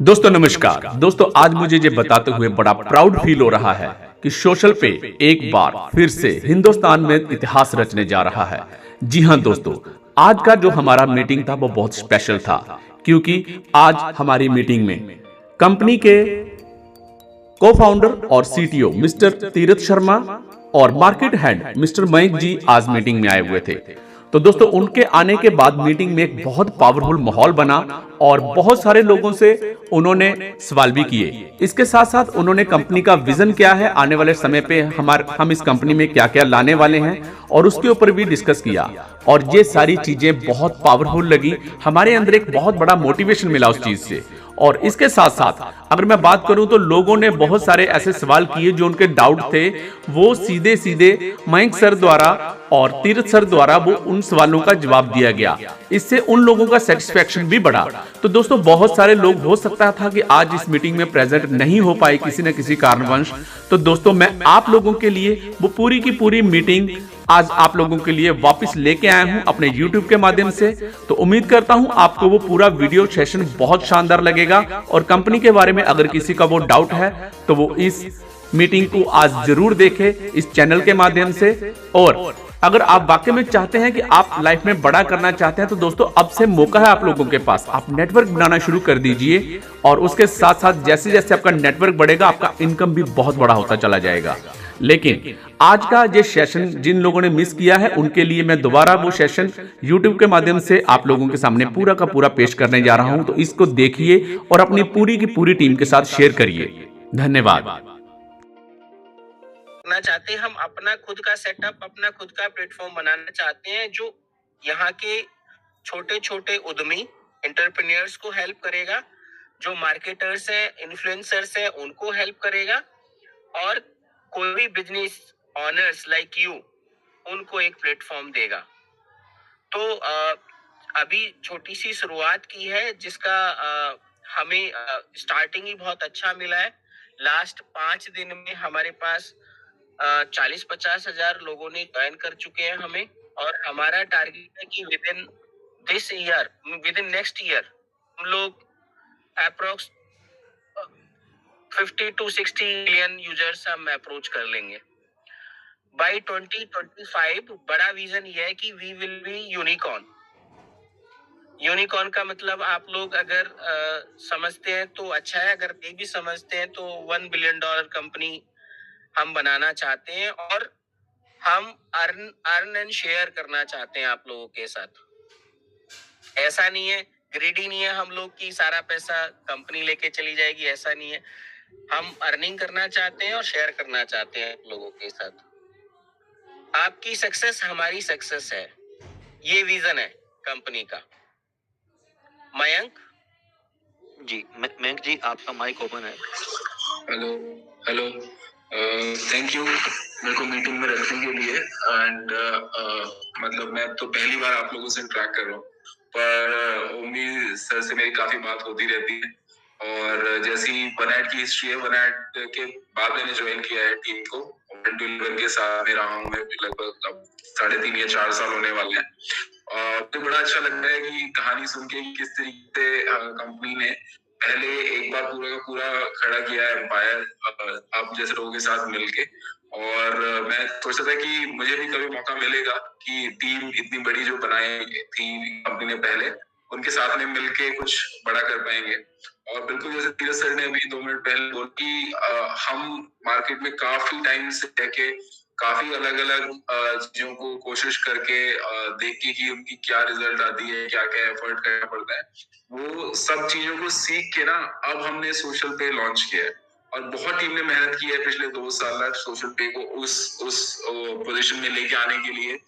दोस्तों नमस्कार। दोस्तों आज मुझे ये बताते हुए बड़ा प्राउड फील हो रहा है कि सोशल पे एक बार फिर से हिंदुस्तान में इतिहास रचने जा रहा है। जी हाँ दोस्तों, आज का जो हमारा मीटिंग था वो बहुत स्पेशल था, क्योंकि आज हमारी मीटिंग में कंपनी के को फाउंडर और सीटीओ मिस्टर तीरथ शर्मा और मार्केट हेड मिस्टर मयंक जी आज मीटिंग में आए हुए थे। तो दोस्तों उनके आने के बाद मीटिंग में एक बहुत पावरफुल माहौल बना और बहुत सारे लोगों से उन्होंने सवाल भी किए। इसके साथ साथ उन्होंने कंपनी का विजन क्या है, आने वाले समय पे हम इस कंपनी में क्या क्या लाने वाले हैं और उसके ऊपर भी डिस्कस किया। और ये सारी चीजें बहुत पावरफुल लगी, हमारे अंदर एक बहुत बड़ा मोटिवेशन मिला उस चीज से। और इसके साथ साथ अगर मैं बात करूं तो लोगों ने बहुत सारे ऐसे सवाल किए जो उनके डाउट थे, वो सीधे सीधे मयंक सर द्वारा और तीरथ सर द्वारा वो उन सवालों का जवाब दिया गया। इससे उन लोगों का सेटिस्फेक्शन भी बढ़ा। तो दोस्तों बहुत सारे लोग हो सकता था कि आज इस मीटिंग में प्रेजेंट नहीं हो पाए किसी न किसी कारणवश। तो दोस्तों मैं आप लोगों के लिए वो पूरी की पूरी मीटिंग आज आप लोगों के लिए वापस लेके आया हूं अपने YouTube के माध्यम से। तो उम्मीद करता हूं आपको वो पूरा वीडियो सेशन बहुत शानदार लगेगा और कंपनी के बारे में अगर किसी का वो डाउट है तो वो इस मीटिंग को आज जरूर देखे इस चैनल के माध्यम से। और अगर आप वाकई में चाहते हैं कि आप लाइफ में बड़ा करना चाहते हैं तो दोस्तों अब से मौका है आप लोगों के पास। आप नेटवर्क बनाना शुरू कर दीजिए और उसके साथ साथ जैसे जैसे आपका नेटवर्क बढ़ेगा आपका इनकम भी बहुत बड़ा होता चला जाएगा। लेकिन आज का ये सेशन जिन लोगों ने मिस किया है उनके लिए मैं दोबारा वो सेशन YouTube के माध्यम से आप लोगों के सामने पूरा का पूरा पेश करने जा रहा हूं। तो इसको देखिए और अपनी पूरी की पूरी टीम के साथ शेयर करिए। धन्यवाद। करना चाहते हैं, हम अपना खुद का सेटअप, अपना खुद का प्लेटफॉर्म बनाना चाहते हैं जो यहाँ के छोटे छोटे उद्यमी एंटरप्रेन्योर्स को हेल्प करेगा, जो मार्केटर्स हैं, इन्फ्लुएंसर्स हैं, उनको हेल्प करेगा और कोई भी बिजनेस ऑनर्स लाइक यू उनको एक प्लेटफॉर्म देगा। तो अभी छोटी सी शुरुआत की है जिसका हमें स्टार्टिंग ही बहुत अच्छा मिला है। लास्ट 5 दिन में हमारे पास 40-50 हजार लोगों ने ज्वाइन कर चुके हैं हमें, और हमारा टारगेट है कि विद इन नेक्स्ट ईयर हम लोग अप्रोक्स 50 to 60 मिलियन यूजर्स हम अप्रोच कर लेंगे बाय 2025। बड़ा विजन ये है कि we will be unicorn. Unicorn का मतलब आप लोग अगर समझते हैं तो अच्छा है, अगर नहीं भी समझते हैं तो $1 बिलियन कंपनी हम बनाना चाहते हैं और हम अर्न एंड शेयर करना चाहते हैं आप लोगों के साथ। ऐसा नहीं है, ग्रीडी नहीं है हम लोग की सारा पैसा कंपनी लेके चली जाएगी, ऐसा नहीं है। हम अर्निंग करना चाहते हैं और शेयर करना चाहते हैं आप लोगों के साथ। आपकी सक्सेस हमारी सक्सेस है, ये विजन है कंपनी का। मयंक जी, मयंक जी आपका माइक ओपन है। हेलो हेलो, थैंक यू मेरे को मीटिंग में रखने के लिए। एंड मतलब मैं तो पहली बार आप लोगों से इंटरेक्ट कर रहा हूँ, पर उम्मीद सर से मेरी काफी बात होती रहती है। और जैसी वनएट की हिस्ट्री है, वनएट के बाद मैंने ज्वाइन किया है टीम को, के साथ में रहा हूँ मैं लगभग अब 3.5 या 4 साल होने वाले हैं। तो बड़ा अच्छा लग रहा है कि कहानी सुन के किस तरीके से कंपनी ने पहले एक बार पूरा का पूरा खड़ा किया है एम्पायर आप जैसे लोगों के साथ मिलके। और मैं सोचता था कि मुझे भी कभी मौका मिलेगा कि टीम इतनी बड़ी जो बनाई थी कंपनी ने पहले, उनके साथ में मिलके कुछ बड़ा कर पाएंगे। और बिल्कुल जैसे तीरथ सर ने अभी 2 मिनट पहले बोला कि हम मार्केट में काफी टाइम से रह के काफी अलग अलग चीजों को कोशिश करके देख के कि उनकी क्या रिजल्ट आती है, क्या क्या एफर्ट करना पड़ता है, वो सब चीजों को सीख के ना अब हमने सोशल पे लॉन्च किया है। और बहुत टीम ने मेहनत की है पिछले 2 साल सोशल पे को उस पोजीशन में लेके आने के लिए,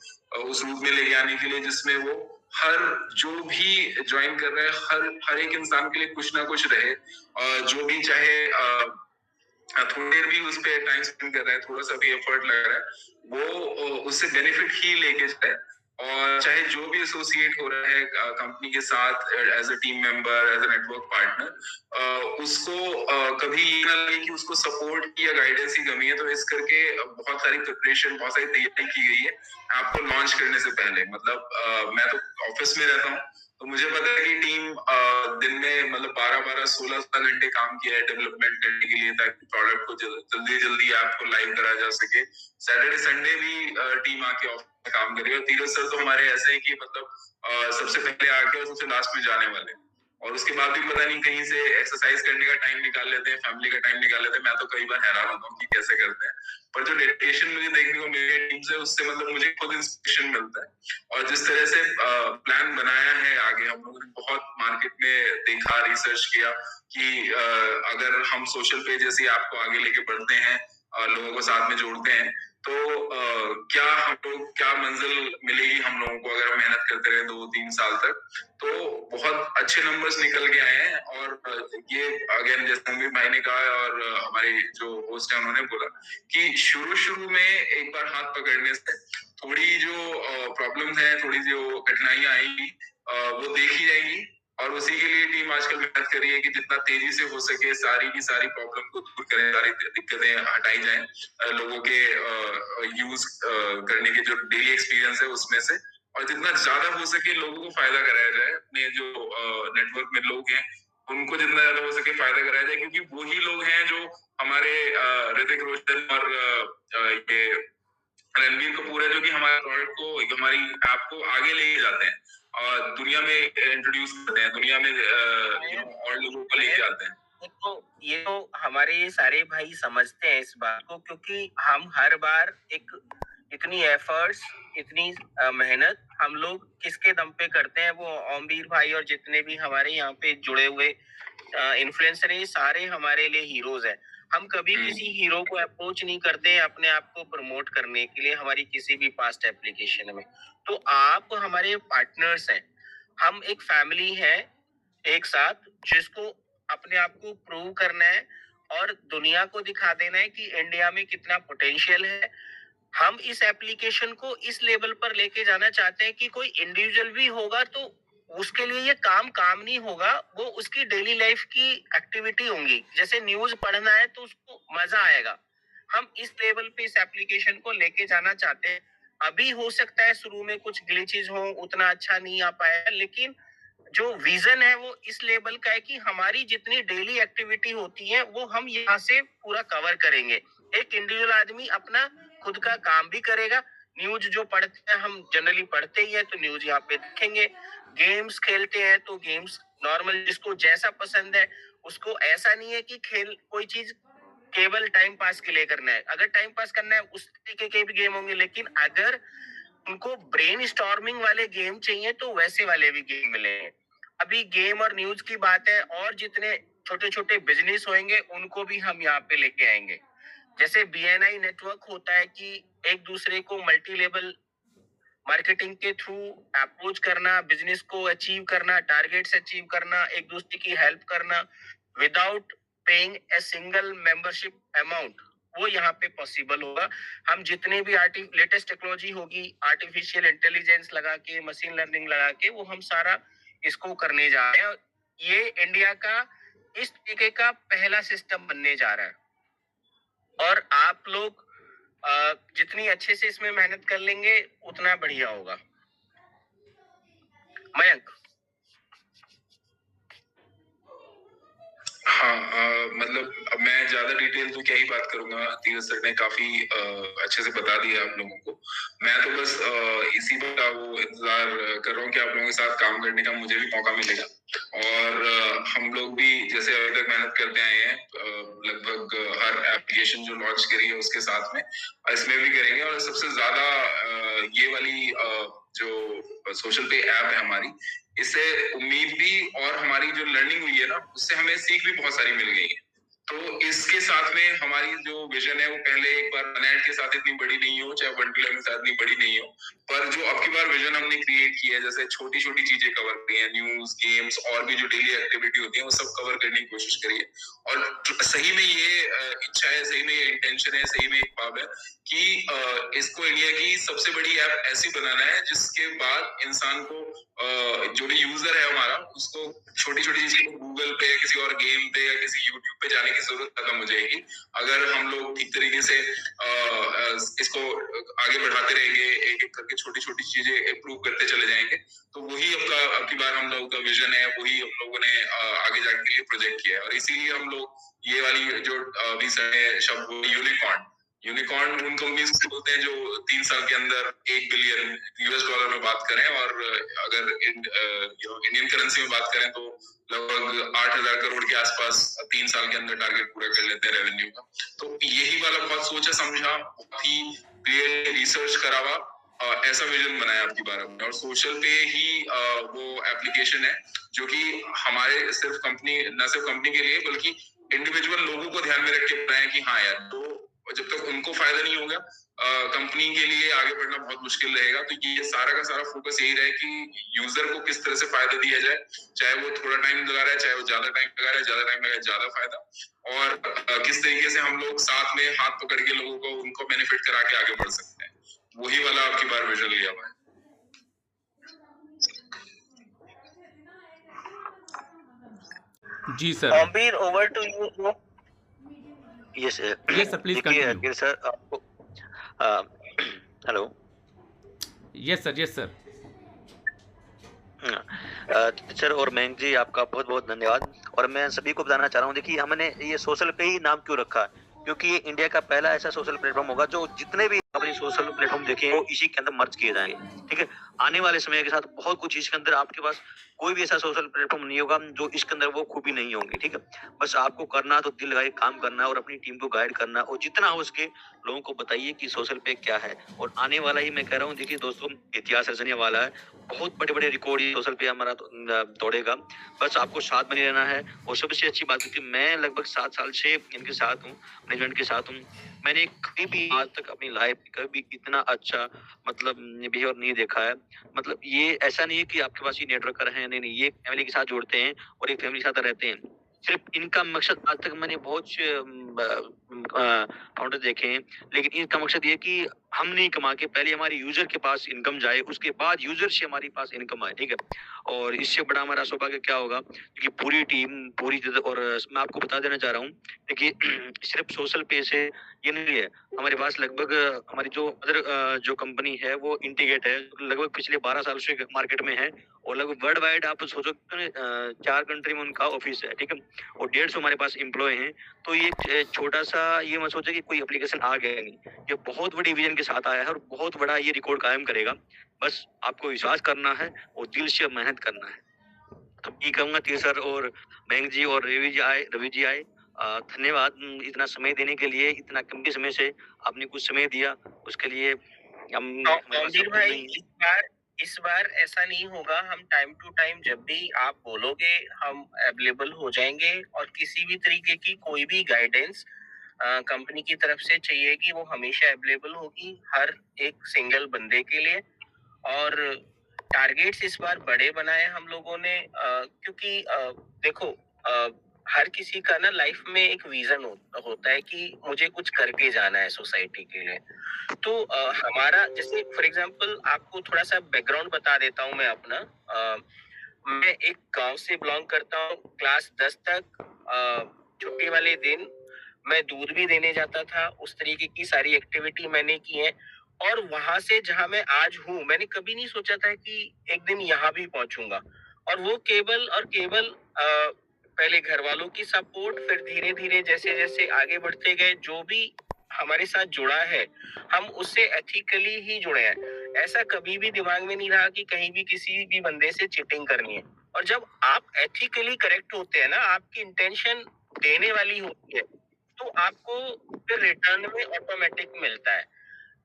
उस रूप में लेके आने के लिए जिसमें वो हर जो भी ज्वाइन कर रहे हैं हर एक इंसान के लिए कुछ ना कुछ रहे, जो भी चाहे थोड़ी देर भी उस पे टाइम स्पेंड कर रहा है, थोड़ा सा भी एफर्ट लग रहा है, वो उससे बेनिफिट ही लेके जाए। और चाहे जो भी एसोसिएट हो रहा है कंपनी के साथ as a team member, as a network partner, उसको कभी ये ना लगे कि उसको सपोर्ट की या गाइडेंस की कमी है। तो इस करके बहुत सारी प्रिपरेशन, बहुत सारी तैयारी की गई है आपको लॉन्च करने से पहले। मतलब मैं तो ऑफिस में रहता हूँ, तो मुझे पता है कि टीम दिन में मतलब 12-12, 16 घंटे काम किया है डेवलपमेंट करने के लिए, ताकि प्रोडक्ट को जल्दी जल्दी ऐप को लाइव करा जा सके। सैटरडे संडे भी टीम आके ऑफिस में काम कर रही है। और धीरज सर तो हमारे ऐसे हैं कि मतलब सबसे पहले आके और सबसे लास्ट में जाने वाले हैं। और उसके बाद भी पता नहीं कहीं से एक्सरसाइज करने का टाइम निकाल लेते हैं, फैमिली का टाइम निकाल लेते हैं। मैं तो कई बार हैरान होता हूँ कि कैसे करते हैं। पर जो डेडिकेशन मुझे देखने को मिल रही है टीम से, उससे मतलब मुझे खुद इंस्पिरेशन मिलता है। और जिस तरह से प्लान बनाया है आगे, हम लोगों ने बहुत मार्केट में देखा, रिसर्च किया कि अगर हम सोशल पे जैसी ऐप को आगे लेके बढ़ते हैं, लोगों को साथ में जोड़ते हैं, तो क्या मंजिल मिलेगी हम लोगों को अगर हम मेहनत करते रहे 2-3 साल तक। तो बहुत अच्छे नंबर्स निकल के आए हैं। और ये अगेन जैसे अमीर भाई ने कहा और हमारे जो होस्ट है उन्होंने बोला कि शुरू में एक बार हाथ पकड़ने से थोड़ी जो प्रॉब्लम्स हैं, थोड़ी जो कठिनाइयां आएंगी, वो देखी जाएंगी। और उसी के लिए टीम आजकल मेहनत कर रही है कि जितना तेजी से हो सके सारी की सारी प्रॉब्लम को दूर करें, सारी दिक्कतें हटाई जाएं लोगों के यूज करने के जो डेली एक्सपीरियंस है उसमें से। और जितना ज्यादा हो सके लोगों को फायदा कराया जाए। अपने जो नेटवर्क में लोग हैं उनको जितना ज्यादा हो सके फायदा कराया जाए, क्योंकि वही लोग हैं जो हमारे ऋतिक रोशन और ये रणबीर कपूर है, जो कि हमारे प्रोडक्ट को, हमारी ऐप को आगे लेके जाते हैं और दुनिया में इंट्रोड्यूस करते हैं, दुनिया में और लोगों को लेके जाते हैं। ये तो हमारे सारे भाई समझते हैं इस बात को, क्योंकि हम हर बार इतनी एफर्ट्स, इतनी मेहनत हम लोग किसके दम पे करते हैं, वो ओमवीर भाई और जितने भी हमारे यहाँ पे जुड़े हुए इन्फ्लुएंसर हैं, सारे हमारे लिए हीरोज हैं। हम कभी किसी हीरो को अप्रोच नहीं करते अपने आप को प्रमोट करने के लिए हमारी किसी भी पास्ट एप्लीकेशन में। तो आप हमारे पार्टनर्स हैं, हम एक फैमिली है एक साथ, जिसको अपने आप को प्रूव करना है और दुनिया को दिखा देना है कि इंडिया में कितना पोटेंशियल है। हम इस एप्लीकेशन को इस लेवल पर लेके जाना चाहते हैं कि कोई इंडिविजुअल भी होगा तो उसके लिए ये काम नहीं होगा, वो उसकी डेली लाइफ की एक्टिविटी होंगी। जैसे न्यूज पढ़ना है तो उसको मजा आएगा। हम इस लेवल पे इस एप्लीकेशन को लेके जाना चाहते हैं। अभी हो सकता है शुरू में कुछ ग्लिचेस हो, उतना अच्छा नहीं आ पाया, लेकिन जो विजन है वो इस लेवल का है कि हमारी जितनी डेली एक्टिविटी होती है वो हम यहाँ से पूरा कवर करेंगे। एक इंडिविजुअल आदमी अपना खुद का काम भी करेगा। न्यूज जो पढ़ते हैं, हम जनरली पढ़ते ही है तो न्यूज यहाँ पे देखेंगे। गेम्स खेलते हैं तो गेम्स नॉर्मल जिसको जैसा पसंद है, उसको ऐसा नहीं है कि खेल कोई चीज केवल टाइम पास के लिए करना है। अगर टाइम पास करना है उस तरीके के भी गेम होंगे, लेकिन अगर उनको ब्रेन स्टॉर्मिंग वाले गेम चाहिए तो वैसे वाले भी गेम मिलेंगे। अभी गेम और न्यूज की बात है, और जितने छोटे छोटे बिजनेस होंगे उनको भी हम यहाँ पे लेके आएंगे। जैसे BNI नेटवर्क होता है कि एक दूसरे को मल्टी लेवल मार्केटिंग के थ्रू अप्रोच करना, बिजनेस को अचीव करना, टारगेट्स अचीव करना, एक दूसरे की हेल्प करना without paying a single membership amount, वो यहाँ पे पॉसिबल होगा। हम जितने भी लेटेस्ट टेक्नोलॉजी होगी, आर्टिफिशियल इंटेलिजेंस लगा के, मशीन लर्निंग लगा के, वो हम सारा इसको करने जा रहे हैं। ये इंडिया का इस तरीके का पहला सिस्टम बनने जा रहा है। और आप लोग जितनी अच्छे से इसमें मेहनत कर लेंगे उतना बढ़िया होगा। मयंक। हाँ, मतलब अब मैं ज्यादा डिटेल तो क्या ही बात करूंगा, धीरज सर ने काफी अच्छे से बता दिया आप लोगों को। मैं तो बस इसी बात का वो इंतजार कर रहा हूँ कि आप लोगों के साथ काम करने का मुझे भी मौका मिलेगा। और हम लोग भी जैसे अभी तक मेहनत करते आए हैं, लगभग हर एप्लीकेशन जो लॉन्च करी है उसके साथ में इसमें भी करेंगे। और सबसे ज्यादा ये वाली जो सोशल पे ऐप है हमारी, इससे उम्मीद भी और हमारी जो लर्निंग हुई है ना, उससे हमें सीख भी बहुत सारी मिल गई है। तो इसके साथ में हमारी जो विजन है वो पहले एक बार नेट के साथ इतनी बड़ी नहीं हो, चाहे 1-2 के साथ इतनी बड़ी नहीं हो, पर जो अब की बार विजन हमने क्रिएट की है, जैसे छोटी छोटी चीजें कवर करी है, न्यूज, गेम्स और भी जो डेली एक्टिविटी होती है वो सब कवर करने की कोशिश करी है। और सही में ये इच्छा है, सही में ये इंटेंशन है, सही में एक भाव है कि इसको इंडिया की सबसे बड़ी ऐप ऐसी बनाना है जिसके बाद इंसान को जो भी यूजर है हमारा, उसको छोटी छोटी चीजें गूगल पे, किसी और गेम पे या किसी यूट्यूब पे जाने की की जरूरत खत्म हो जाएगी अगर हम लोग ठीक तरीके से इसको आगे बढ़ाते रहेंगे, एक एक करके छोटी छोटी चीजें इम्प्रूव करते चले जाएंगे। तो वही अब की बार हम लोगों का विजन है, वही हम लोगों ने आगे जाने के लिए प्रोजेक्ट किया है। और इसीलिए हम लोग ये वाली जो अभी शब्द यूनिकॉर्न, यूनिकॉर्न उन कंपनीज को बोलते हैं जो 3 साल के अंदर $1 बिलियन US में बात करें, और अगर इंडियन करेंसी में बात करें तो लगभग 8,000 करोड़ के आसपास 3 साल के अंदर टारगेट पूरा कर लेते हैं रेवेन्यू का। तो यही वाला बहुत सोचा समझा, बहुत ही रिसर्च करा हुआ ऐसा विजन बनाया आपकी बार हमने। और सोशल पे ही वो एप्लीकेशन है जो कि हमारे सिर्फ कंपनी, न सिर्फ कंपनी के लिए बल्कि इंडिविजुअल लोगों को ध्यान में रख के बनाया कि हाँ यार, तो जब तक उनको फायदा नहीं होगा कंपनी के लिए आगे बढ़ना बहुत मुश्किल रहेगा। तो ये सारा का सारा फोकस यही रहे कि यूजर को किस तरह से फायदा दिया जाए, चाहे वो थोड़ा टाइम लगा रहा है, चाहे वो ज्यादा टाइम लगा रहा है, ज्यादा टाइम लगा ज्यादा फायदा, और किस तरीके से हम लोग साथ में हाथ पकड़ के लोगों को उनको बेनिफिट करा के आगे बढ़ सकते हैं। वही वाला आपकी बार विजन लिया हुआ है। जी sir. Ambir, over to you. Yes Yes, sir, please देखिए continue. अखिल सर आपको hello yes sir, yes sir. Sir और मयंक जी आपका बहुत बहुत धन्यवाद। और मैं सभी को बताना चाह रहा हूँ, देखिए हमने ये सोशल पे ही नाम क्यों रखा है, क्योंकि ये इंडिया का पहला ऐसा सोशल प्लेटफॉर्म होगा जो जितने भी अपने सोशल प्लेटफॉर्म देखे वो इसी के अंदर मर्ज किए जाएंगे। ठीक है, आने वाले समय के साथ बहुत कुछ इसके अंदर आपके पास कोई भी ऐसा सोशल प्लेटफॉर्म नहीं होगा जो इसके अंदर वो खूबी नहीं होंगी। ठीक है, बस आपको करना तो दिल लगा काम करना है और अपनी टीम को गाइड करना, और जितना हो उसके लोगों को बताइए कि सोशल पे क्या है। और आने वाला ही मैं कह रहा हूँ, देखिए दोस्तों इतिहास रचने वाला है, बहुत बड़े बड़े रिकॉर्ड सोशल पे हमारा दौड़ेगा। बस आपको साथ बने रहना है। और सबसे अच्छी बात है कि मैं लगभग 7 साल से इनके साथ हूँ, मैनेजमेंट के साथ हूँ। मैंने कभी भी आज तक अपनी लाइफ में कभी इतना अच्छा मतलब बिहेवियर नहीं देखा है। मतलब ये ऐसा नहीं है कि आपके पास ये नेटवर्कर है, नहीं नहीं, ये फैमिली के साथ जोड़ते हैं और एक फैमिली के साथ रहते हैं। सिर्फ इनका मकसद, आज तक मैंने बहुत से फाउंडर देखे हैं, लेकिन इनका मकसद ये कि हम नहीं कमा के पहले हमारे यूजर के पास इनकम जाए, उसके बाद यूजर से हमारे पास इनकम आए। ठीक है, और इससे बड़ा हमारा सौभाग्य क्या होगा कि पूरी टीम और मैं आपको बता देना चाह रहा हूँ, देखिए सिर्फ सोशल पे से ये नहीं है, हमारे पास लगभग हमारी जो अदर जो कंपनी है वो इंटीग्रेट है, लगभग पिछले 12 साल से मार्केट में है, और लगभग वर्ल्ड वाइड आप सोचो 4 कंट्री में उनका ऑफिस है। ठीक है, और 150 हमारे पास एम्प्लॉय हैं। तो ये छोटा सा ये मत सोचे कि कोई एप्लीकेशन आ गया नहीं, ये बहुत बड़ी विजन के साथ आया है और बहुत बड़ा ये रिकॉर्ड कायम करेगा। बस आपको विश्वास करना है और दिल से मेहनत करना है। तो ये कहूंगा कि सर और मयंक जी और रवि जी आए, धन्यवाद इतना समय देने के लिए, इतना कम समय से आपने कुछ समय दिया, उसके लिए आमिर भाई, इस बार ऐसा नहीं होगा। हम टाइम टू टाइम जब भी आप बोलोगे हम अवेलेबल हो जाएंगे, और किसी भी तरीके की कोई भी गाइडेंस कंपनी की तरफ से चाहिए कि वो हमेशा अवेलेबल होगी हर एक सिंगल बंदे के लिए। और टारगेट्स इस बार बड़े बनाए हम लोगों ने, क्योंकि देखो, हर किसी का ना लाइफ में एक विजन होता है कि मुझे कुछ करके जाना है सोसाइटी के लिए। तो हमारा, जैसे फॉर एग्जांपल आपको थोड़ा सा बैकग्राउंड बता देता हूँ मैं अपना। मैं एक गांव से बिलोंग करता हूँ। क्लास 10 तक छुट्टी वाले दिन मैं दूध भी देने जाता था, उस तरीके की सारी एक्टिविटी मैंने की है। और वहां से जहां मैं आज हूँ, मैंने कभी नहीं सोचा था कि एक दिन यहाँ भी पहुंचूंगा। और वो केवल और केवल पहले घर वालों की सपोर्ट, फिर धीरे धीरे जैसे जैसे आगे बढ़ते गए, जो भी हमारे साथ जुड़ा है हम उससे एथिकली ही जुड़े हैं। ऐसा कभी भी दिमाग में नहीं रहा कि कहीं भी किसी भी बंदे से चीटिंग करनी है। और जब आप एथिकली करेक्ट होते हैं ना, आपकी इंटेंशन देने वाली होती है, तो आपको फिर रिटर्न में ऑटोमेटिक मिलता है।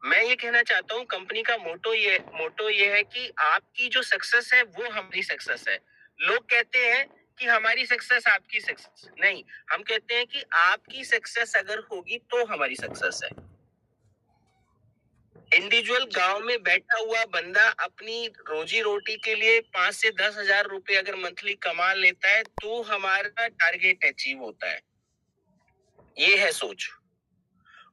मैं ये कहना चाहता हूँ, कंपनी का मोटो ये है कि आपकी जो सक्सेस है वो हमारी सक्सेस है। लोग कहते हैं कि हमारी सक्सेस आपकी सक्सेस नहीं, हम कहते हैं कि आपकी सक्सेस अगर होगी तो हमारी सक्सेस है। इंडिविजुअल गांव में बैठा हुआ बंदा अपनी रोजी रोटी के लिए 5 से 10 हजार रुपए अगर मंथली कमा लेता है तो हमारा टारगेट अचीव होता है। ये है सोच,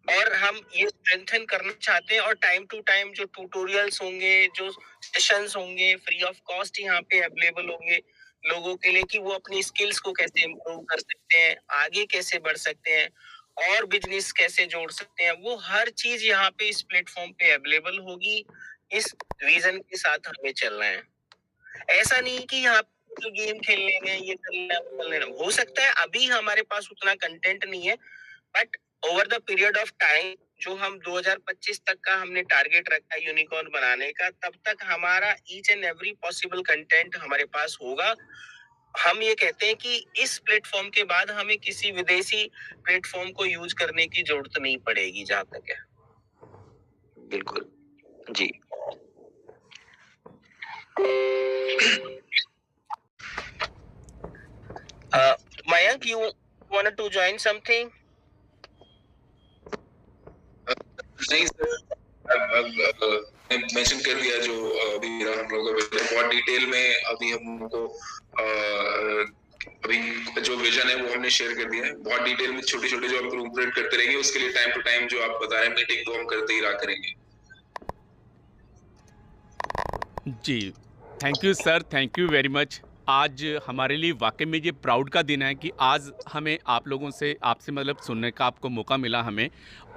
और हम ये स्ट्रेंथन करना चाहते हैं। और टाइम टू टाइम जो ट्यूटोरियल्स होंगे, जो सेशंस होंगे, फ्री ऑफ कॉस्ट यहाँ पे अवेलेबल होंगे, लोगों के लिए कि वो अपनी स्किल्स को कैसे इम्प्रूव कर सकते हैं, आगे कैसे बढ़ सकते हैं और बिजनेस कैसे जोड़ सकते हैं, वो हर चीज यहाँ पे इस प्लेटफॉर्म पे अवेलेबल होगी। इस विजन के साथ हमें चलना है। ऐसा नहीं कि यहाँ पे गेम खेल लेंगे, ये कर लेना, वो कर लेना। हो सकता है अभी हमारे पास उतना कंटेंट नहीं है, but over the period of time जो हम 2025 तक का हमने टारगेट रखा है यूनिकॉर्न बनाने का, तब तक हमारा each and every possible content हमारे पास होगा। हम ये कहते हैं कि इस प्लेटफॉर्म के बाद हमें किसी विदेशी प्लेटफॉर्म को यूज करने की जरूरत नहीं पड़ेगी, जहां तक है। बिल्कुल जी। Mayank, you wanted to join something? नहीं सर, अब मेंशन कर दिया जो अभी मेरा हम लोग बहुत डिटेल में अभी हमको अभी जो विजन है वो हमने शेयर कर दिया है। बहुत डिटेल में छोटे छोटे जो हम इम्प्रूवमेंट करते रहेंगे, उसके लिए टाइम टू टाइम जो आप बता रहे हैं मीटिंग तो हम करते ही रहा करेंगे। जी, thank you sir, thank you very much. आज हमारे लिए वाकई में ये प्राउड का दिन है कि आज हमें आप लोगों से आपसे मतलब सुनने का आपको मौका मिला हमें।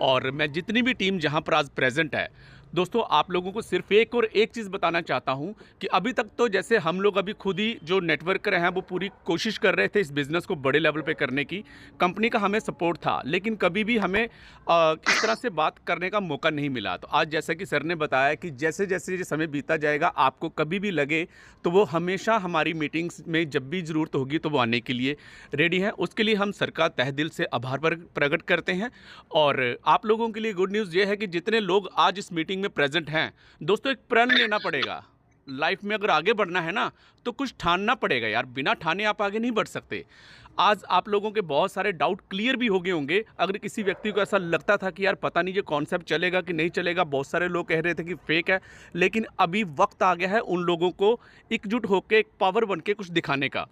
और मैं जितनी भी टीम जहाँ पर आज प्रेजेंट है दोस्तों, आप लोगों को सिर्फ एक और एक चीज़ बताना चाहता हूँ कि अभी तक तो जैसे हम लोग अभी खुद ही जो नेटवर्कर हैं वो पूरी कोशिश कर रहे थे इस बिज़नेस को बड़े लेवल पे करने की। कंपनी का हमें सपोर्ट था, लेकिन कभी भी हमें इस तरह से बात करने का मौका नहीं मिला। तो आज जैसा कि सर ने बताया कि जैसे जैसे ये समय बीता जाएगा, आपको कभी भी लगे तो वो हमेशा हमारी मीटिंग्स में जब भी ज़रूरत होगी तो वो आने के लिए रेडी हैं। उसके लिए हम सर का तहे दिल से आभार प्रकट करते हैं। और आप लोगों के लिए गुड न्यूज़ ये है कि जितने लोग आज इस मीटिंग में प्रेजेंट हैं दोस्तों, एक प्रण लेना पड़ेगा। लाइफ में अगर आगे बढ़ना है ना तो कुछ ठानना पड़ेगा यार, बिना ठाने आप आगे नहीं बढ़ सकते। आज आप लोगों के बहुत सारे डाउट क्लियर भी हो गए होंगे। अगर किसी व्यक्ति को ऐसा लगता था कि यार पता नहीं ये कॉन्सेप्ट चलेगा कि नहीं चलेगा, बहुत सारे लोग कह रहे थे कि फेक है, लेकिन अभी वक्त आ गया है उन लोगों को एकजुट होकर एक पावर बन के कुछ दिखाने का।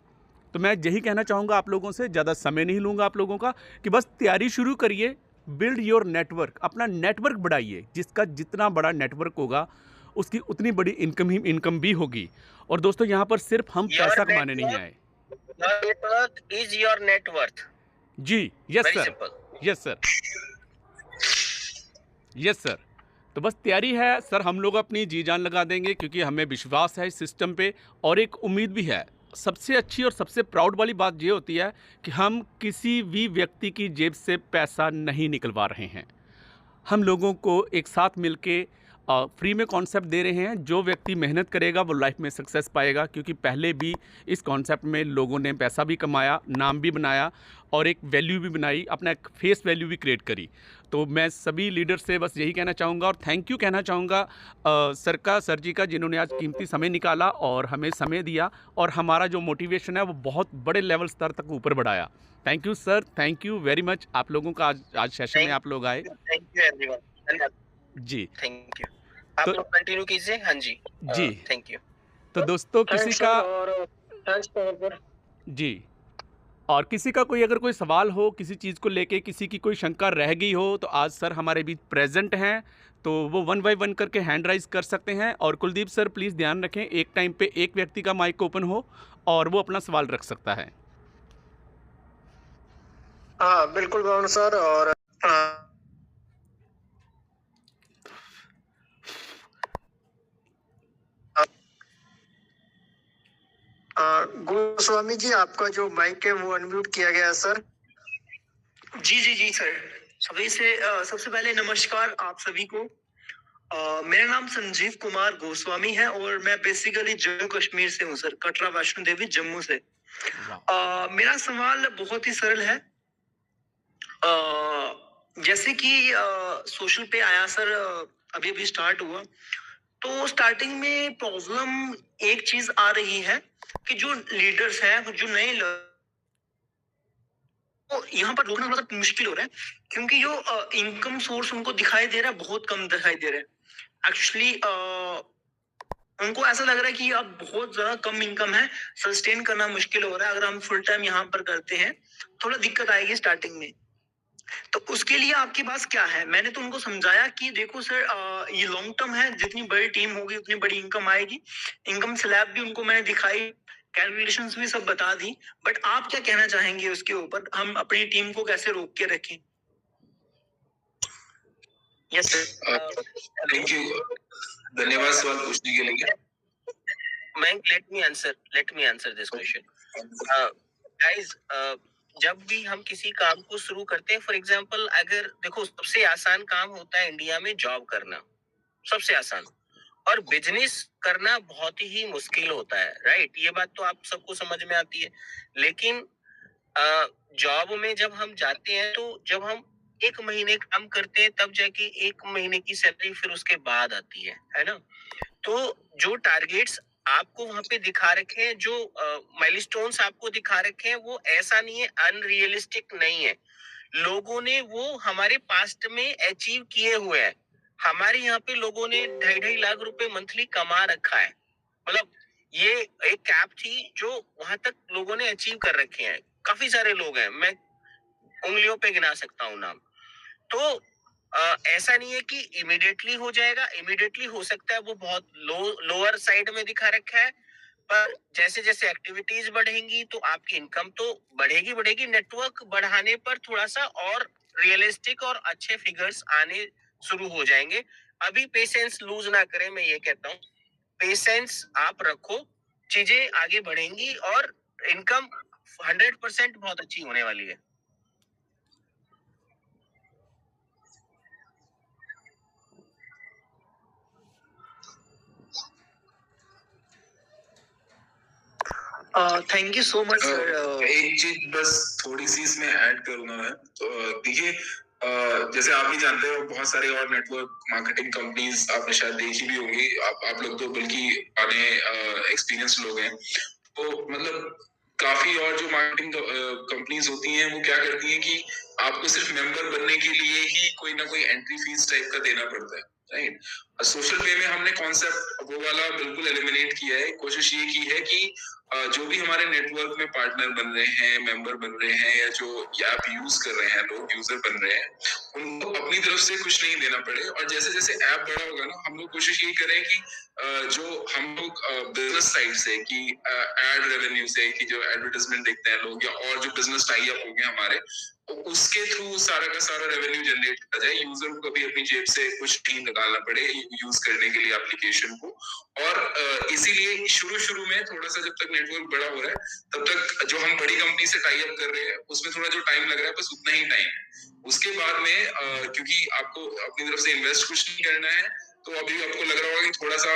तो मैं यही कहना चाहूँगा आप लोगों से, ज़्यादा समय नहीं लूँगा आप लोगों का, कि बस तैयारी शुरू करिए। बिल्ड योर नेटवर्क, अपना नेटवर्क बढ़ाइए। जिसका जितना बड़ा नेटवर्क होगा उसकी उतनी बड़ी इनकम भी होगी। और दोस्तों यहाँ पर सिर्फ हम पैसा कमाने नहीं आए। Your net worth is your net worth. जी, yes Very sir, simple. Yes sir, yes sir. तो बस तैयारी है सर, हम लोग अपनी जी जान लगा देंगे क्योंकि हमें विश्वास है इस सिस्टम पे और एक उम्मीद भी है। सबसे अच्छी और सबसे प्राउड वाली बात ये होती है कि हम किसी भी व्यक्ति की जेब से पैसा नहीं निकलवा रहे हैं। हम लोगों को एक साथ मिलके फ्री में कॉन्सेप्ट दे रहे हैं। जो व्यक्ति मेहनत करेगा वो लाइफ में सक्सेस पाएगा, क्योंकि पहले भी इस कॉन्सेप्ट में लोगों ने पैसा भी कमाया, नाम भी बनाया और एक वैल्यू भी बनाई, अपना एक फेस वैल्यू भी क्रिएट करी। तो मैं सभी लीडर से बस यही कहना चाहूँगा और थैंक यू कहना चाहूँगा सर जी का, जिन्होंने आज कीमती समय निकाला और हमें समय दिया और हमारा जो मोटिवेशन है वो बहुत बड़े लेवल स्तर तक ऊपर बढ़ाया। Thank you sir, thank you very much आप लोगों का। आज सेशन में आप लोग आए। Thank you everyone. Ji, Thank you. आप तो लोग कंटिन्यू कीजिए। हाँ जी जी। Thank you. तो दोस्तों किसी का जी, और किसी का कोई अगर कोई सवाल हो किसी चीज़ को लेके, किसी की कोई शंका रह गई हो, तो आज सर हमारे बीच प्रेजेंट हैं, तो वो 1 बाय 1 करके हैंड राइज कर सकते हैं। और कुलदीप सर प्लीज़ ध्यान रखें, एक टाइम पे एक व्यक्ति का माइक ओपन हो और वो अपना सवाल रख सकता है। हाँ बिल्कुल भावना सर। और गोस्वामी जी, आपका जो माइक है वो अनम्यूट किया गया है सर। जी सर। सबसे पहले नमस्कार आप सभी को। मेरा नाम संजीव कुमार गोस्वामी है और मैं बेसिकली जम्मू कश्मीर से हूँ सर, कटरा वैष्णो देवी जम्मू से। मेरा सवाल बहुत ही सरल है। जैसे कि सोशल पे आया सर, अभी अभी स्टार्ट हुआ, तो स्टार्टिंग में प्रॉब्लम एक चीज आ रही है कि जो लीडर्स हैं, जो नए तो यहाँ पर रोकना थोड़ा सा मुश्किल हो रहा है, क्योंकि जो इनकम सोर्स उनको दिखाई दे रहा है बहुत कम दिखाई दे रहा है। एक्चुअली उनको ऐसा लग रहा है कि अब बहुत ज्यादा कम इनकम है, सस्टेन करना मुश्किल हो रहा है। अगर हम फुल टाइम यहाँ पर करते हैं थोड़ा दिक्कत आएगी स्टार्टिंग में। तो उसके लिए आपके पास क्या है? मैंने तो उनको समझाया कि देखो सर, ये लॉन्ग टर्म है, जितनी बड़ी टीम होगी उतनी बड़ी इनकम आएगी। इनकम स्लैब भी उनको मैंने दिखाई कैलकुलेशंस भी सब बता दी, बट आप क्या कहना चाहेंगे उसके ऊपर, हम अपनी टीम को कैसे रोक के रखें? Yes sir. थैंक यू, धन्यवाद सवाल पूछने के लिए। let me answer this question. Guys, जब भी हम किसी काम को शुरू करते हैं, फॉर एग्जांपल अगर देखो, सबसे आसान काम होता है इंडिया में जॉब करना, सबसे आसान, और बिजनेस करना बहुत ही मुश्किल होता है, राइट? ये बात तो आप सबको समझ में आती है। लेकिन जॉब में जब हम जाते हैं, तो जब हम 1 महीने काम करते हैं, तब जाके 1 महीने की सैलरी फिर उसके बाद आती है ना? तो जो टारगेट्स आपको वहां पे दिखा रखे हैं, जो माइलस्टोन्स आपको दिखा रखे हैं, वो ऐसा नहीं है, अनरियलिस्टिक नहीं है। लोगों ने वो हमारे पास्ट में अचीव किए हुए हैं। हमारे यहाँ पे लोगों ने 2.5 लाख रुपए मंथली कमा रखा है। मतलब ये एक कैप थी जो वहां तक लोगों ने अचीव कर रखे हैं। काफी सारे लोग हैं, मैं उंगलियों पे गिना सकता हूँ नाम। तो ऐसा नहीं है कि इमीडिएटली हो जाएगा, इमीडिएटली हो सकता है, वो बहुत लोअर साइड में दिखा रखा है। पर जैसे जैसे एक्टिविटीज बढ़ेंगी तो आपकी इनकम तो बढ़ेगी। नेटवर्क बढ़ाने पर थोड़ा सा और रियलिस्टिक और अच्छे फिगर्स आने शुरू हो जाएंगे। अभी पेशेंस लूज ना करें, मैं ये कहता हूँ। पेशेंस आप रखो, चीजें आगे बढ़ेंगी और इनकम 100% बहुत अच्छी होने वाली है। Thank you so much sir. एक चीज बस थोड़ी सी इसमें ऐड करूंगा मैं, तो देखिए, जैसे आप भी जानते हो, बहुत सारे और नेटवर्क मार्केटिंग कंपनीज आपने शायद देखी भी होंगी, आप लोग तो बल्कि पुराने एक्सपीरियंस लोग हैं। तो मतलब काफी और जो मार्केटिंग कंपनीज होती हैं, वो क्या करती हैं कि आपको सिर्फ मेंबर बनने के लिए ही कोई ना कोई एंट्री फीस टाइप का देना पड़ता है, राइट? सोशल पे में हमने कॉन्सेप्ट वो वाला बिल्कुल एलिमिनेट किया है। कोशिश ये की है कि जो भी हमारे नेटवर्क में पार्टनर बन रहे हैं, मेंबर बन रहे हैं, या जो ऐप यूज कर रहे हैं, लोग यूजर बन रहे हैं, उनको अपनी तरफ से कुछ नहीं देना पड़े। और जैसे जैसे ऐप बड़ा होगा ना, हम लोग कोशिश यही करें कि जो हम लोग बिजनेस साइड से, कि एड रेवेन्यू से, कि जो एडवर्टाइजमेंट देखते हैं लोग, या और जो बिजनेस टाई अप हो गए हमारे, तो उसके थ्रू सारा का सारा रेवेन्यू जनरेट किया जाए। यूजर को कभी अपनी जेब से कुछ नहीं निकालना पड़े यूज करने के लिए एप्लीकेशन को। और इसीलिए शुरू में थोड़ा सा, जब तक नेटवर्क बड़ा हो रहा है, तब तक जो हम बड़ी कंपनी से टाई अप कर रहे हैं, उसमें थोड़ा जो टाइम लग रहा है, बस उतना ही टाइम है। उसके बाद में क्योंकि आपको अपनी तरफ से इन्वेस्ट कुछ नहीं करना है, तो अभी आपको लग रहा होगा कि थोड़ा सा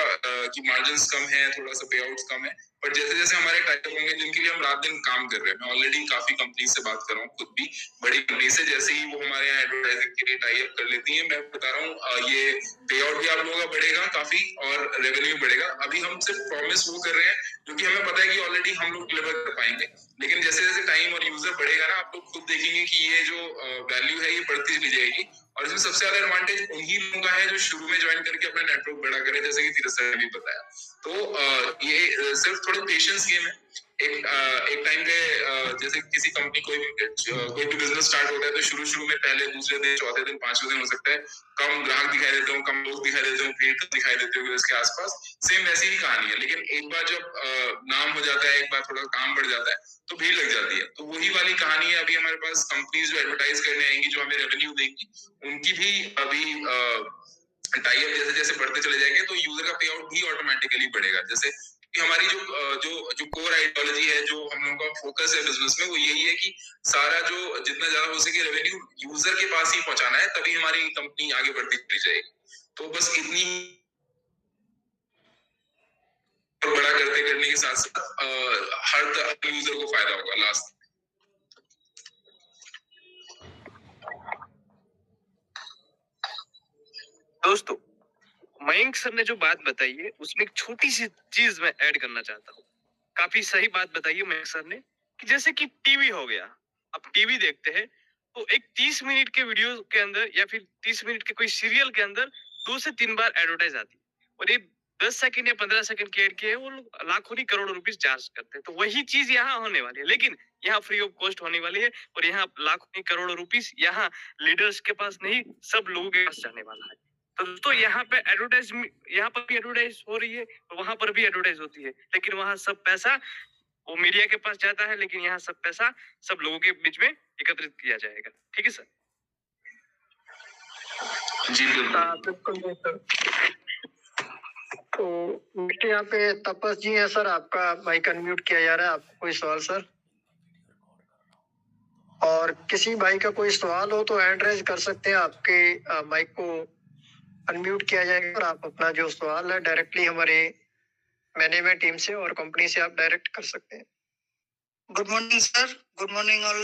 कि मार्जिन्स कम है, थोड़ा सा पे आउट्स कम है। पर जैसे जैसे हमारे टाइप होंगे, जिनके लिए हम रात दिन काम कर रहे हैं, मैं ऑलरेडी काफी कंपनी से बात कर रहा हूँ, खुद भी बड़ी कंपनी से, जैसे ही वो हमारे यहाँ एडवर्टाइजिंग के लिए टाई अप कर लेती है, मैं बता रहा हूँ, ये पे आउट भी आप लोगों का बढ़ेगा काफी, और रेवेन्यू बढ़ेगा। अभी हम सिर्फ प्रॉमिस वो कर रहे हैं क्योंकि हमें पता है कि ऑलरेडी हम लोग डिलीवर कर पाएंगे। लेकिन जैसे जैसे टाइम और यूजर बढ़ेगा ना, आप लोग खुद देखेंगे कि ये जो वैल्यू है, ये बढ़ती चली जाएगी। और इसमें सबसे ज्यादा एडवांटेज उन्हीं लोगों का है जो शुरू में ज्वाइन करके अपना नेटवर्क बड़ा करे, जैसे कि धीरज सर ने भी बताया। तो ये सिर्फ थोड़ा पेशेंस गेम है। एक टाइम पे जैसे किसी कंपनी कोई भी बिजनेस स्टार्ट होता है, तो शुरू में पहले, दूसरे दिन, चौथे दिन, पांचवें दिन हो सकता है कम ग्राहक दिखाई देते हो, कम लोग दिखाई देते हो, भीड़ दिखाई देते हो इसके आसपास। सेम वैसी ही कहानी है। लेकिन एक बार जब नाम हो जाता है, एक बार थोड़ा काम बढ़ जाता है, तो भीड़ लग जाती है। तो वही वाली कहानी है। अभी हमारे पास कंपनीज जो एडवर्टाइज करने आएंगी, जो हमें रेवेन्यू देंगी, उनकी भी अभी टाई अप जैसे जैसे बढ़ते चले जाएंगे, तो यूजर का पे आउट भी ऑटोमेटिकली बढ़ेगा। जैसे कि हमारी जो कोर आइडियोलॉजी है, जो हम लोगों का फोकस है बिजनेस में, वो यही है कि सारा जो जितना ज्यादा हो सके रेवेन्यू यूजर के पास ही पहुंचाना है, तभी हमारी कंपनी आगे बढ़ती चली जाएगी। तो बस इतनी बड़ा करने के साथ साथ हर यूजर को फायदा होगा लास्ट। दोस्तों, मयंक सर ने जो बात बताई है, उसमें एक छोटी सी चीज मैं ऐड करना चाहता हूँ। काफी सही बात बताई है मयंक सर ने, कि जैसे कि टीवी हो गया, अब टीवी देखते हैं तो एक 30 मिनट के वीडियो के अंदर, या फिर 30 मिनट के कोई सीरियल के अंदर 2 से 3 बार एडवर्टाइज आती है, और ये 10 सेकंड या 15 सेकंड के एड के है, वो लोग लाखों नहीं करोड़ों रुपीस चार्ज करते हैं। तो वही चीज यहाँ होने वाली है, लेकिन यहाँ फ्री ऑफ कॉस्ट होने वाली है, और यहाँ लाखों नहीं करोड़ों रुपीस यहाँ लीडर्स के पास नहीं, सब लोगों के पास जाने वाला है। तो यहाँ पे एडवर्टाइज, यहाँ पर भी एडवर्टाइज हो रही है, और वहां पर भी एडवर्टाइज होती है, लेकिन वहां सब पैसा वो मीडिया के पास जाता है, लेकिन यहाँ सब पैसा सब लोगों के बीच में एकत्रित किया जाएगा। ठीक है सर? जी बिल्कुल। हाँ बिल्कुल सर। तो मिस्टर यहाँ पे तपस जी है सर, आपका माइक अनम्यूट किया जा रहा है। आपको कोई सवाल सर? और किसी भाई का कोई सवाल हो तो हैंड रेज कर सकते हैं, आपके माइक को अनम्यूट किया जाएगा और आप अपना जो सवाल है डायरेक्टली हमारे मैनेजमेंट टीम से और कंपनी से आप डायरेक्ट कर सकते हैं। Good morning sir, good morning all.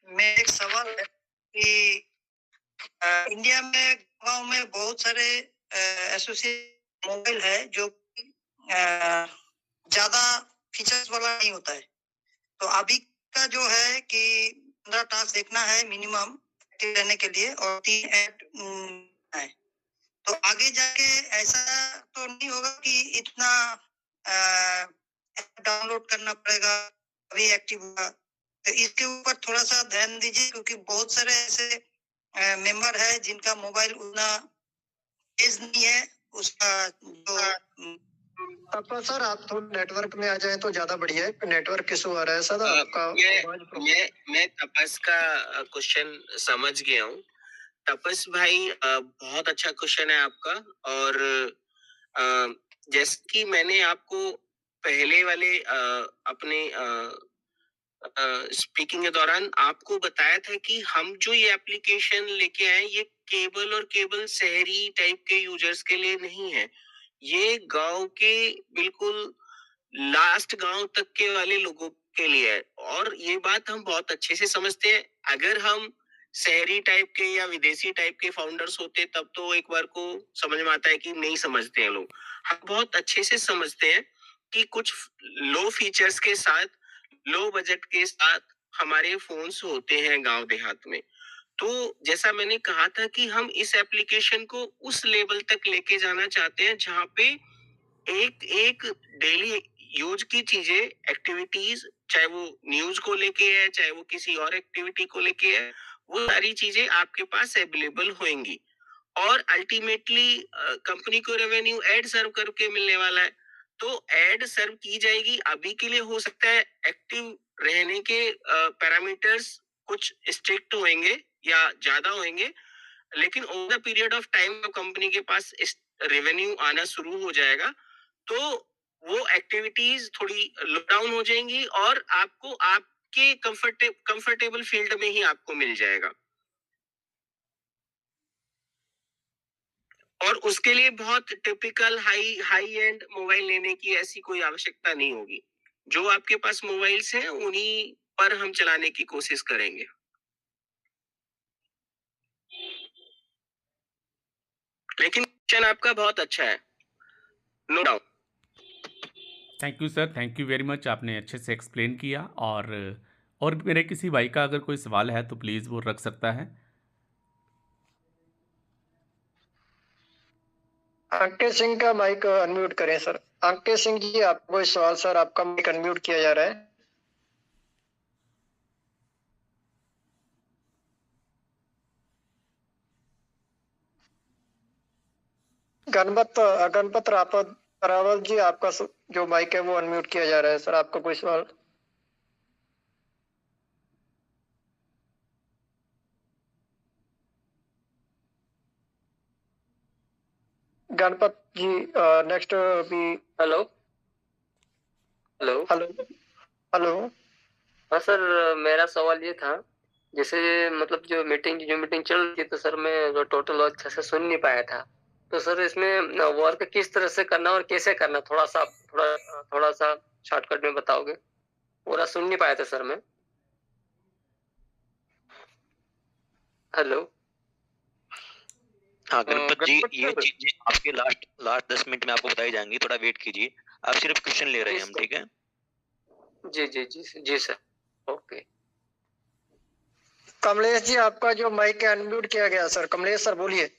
मेरा एक सवाल है कि इंडिया में गांव में बहुत सारे एसोसिएट मोबाइल है जो ज्यादा फीचर्स वाला नहीं होता है। तो अभी का जो है कि 15 टास्क देखना है मिनिमम एक्टिव रहने के लिए और 3 ऐड है। तो आगे जाके ऐसा तो नहीं होगा कि इतना डाउनलोड करना पड़ेगा अभी एक्टिव होगा। तो इसके ऊपर थोड़ा सा ध्यान दीजिए, क्योंकि बहुत सारे ऐसे मेंबर है जिनका मोबाइल उतना तेज नहीं है। उसका जो तपस सर, आप थोड़ा नेटवर्क में आ जाए तो ज्यादा बढ़िया है। नेटवर्क इशू आ रहा है सर आपका। मैं तपस का क्वेश्चन समझ गया हूँ। तपस भाई, बहुत अच्छा क्वेश्चन है आपका। और जैसे कि मैंने आपको पहले वाले अपने स्पीकिंग के दौरान आपको बताया था कि हम जो ये एप्लीकेशन लेके आए, ये केबल और केबल शहरी टाइप के यूजर्स के लिए नहीं है। ये गांव के बिल्कुल लास्ट गांव तक के वाले लोगों के लिए है। और ये बात हम बहुत अच्छे से समझते हैं। अगर हम शहरी टाइप के या विदेशी टाइप के फाउंडर्स होते तब तो एक बार को समझ में आता है कि नहीं समझते हैं लोग। हम बहुत अच्छे से समझते हैं कि कुछ लो फीचर्स के साथ, लो बजट के साथ हमारे फोन्स होते हैं गांव देहात में। तो जैसा मैंने कहा था कि हम इस एप्लीकेशन को उस लेवल तक लेके जाना चाहते हैं जहां पे एक एक डेली यूज की चीजें, एक्टिविटीज, चाहे वो न्यूज को लेके है, चाहे वो किसी और एक्टिविटी को लेके है, वो सारी चीजें आपके पास अवेलेबल होंगी। और अल्टीमेटली कंपनी को रेवेन्यू एड सर्व करके मिलने वाला है। तो एड सर्व की जाएगी। अभी के लिए हो सकता है एक्टिव रहने के पैरामीटर्स कुछ स्ट्रिक्ट होंगे या ज्यादा होंगे, लेकिन over the period of time company के पास रेवेन्यू आना शुरू हो जाएगा तो वो एक्टिविटीज थोड़ी लो डाउन हो जाएंगी और आपको आपके कंफर्टेबल फील्ड में ही आपको मिल जाएगा। और उसके लिए बहुत टिपिकल हाई एंड मोबाइल लेने की ऐसी कोई आवश्यकता नहीं होगी। जो आपके पास मोबाइल्स हैं उन्हीं पर हम चलाने की कोशिश करेंगे। लेकिन क्वेश्चन आपका बहुत अच्छा है, no doubt. Thank you sir, thank you very much. आपने अच्छे से एक्सप्लेन किया। और मेरे किसी भाई का अगर कोई सवाल है तो प्लीज़ वो रख सकता है। अंकित सिंह का माइक अनम्यूट करें सर। अंकित सिंह जी, आपको कोई सवाल सर? आपका माइक अनम्यूट किया जा रहा है। गणपत रावत जी, आपका जो माइक है वो अनम्यूट किया जा रहा है सर। आपका कोई सवाल? गणपत जी नेक्स्ट भी। Hello hello hello hello. हाँ सर, मेरा सवाल ये था, जैसे मतलब जो मीटिंग चल रही थी तो सर मैं टोटल अच्छा से सुन नहीं पाया था। तो सर इसमें वर्क किस तरह से करना और कैसे करना, थोड़ा सा शॉर्टकट में बताओगे? पूरा सुन नहीं पाया था सर मैं। हेलो। हाँ गणपत जी, गणपत ये सर, चीजें आपके लास्ट 10 मिनट में आपको बताई जाएंगी, थोड़ा वेट कीजिए। आप सिर्फ क्वेश्चन ले रहे हैं हम, ठीक है? जी जी जी जी सर, ओके। कमलेश जी, आपका जो माइक है अनम्यूट किया गया सर। कमलेश सर बोलिए।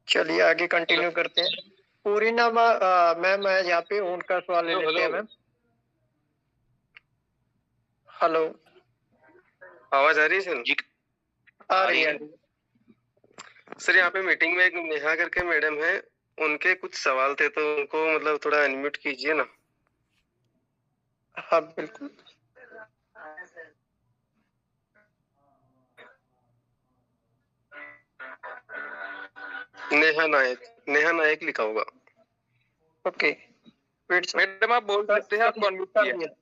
चलिए आगे कंटिन्यू करते हैं। पूरी नाम मैम यहाँ पे उनका सवाल ले लेते हैं मैम। हेलो, आवाज आ रही है सर? जी आ रही है। सर यहाँ पे मीटिंग में एक नेहा करके मैडम है, उनके कुछ सवाल थे तो उनको मतलब थोड़ा अनम्यूट कीजिए ना। हाँ बिल्कुल। नेहा नायक लिखा होगा। ओके, वेट मैडम आप बोल सकते हैं, आपको अनम्यूट किया।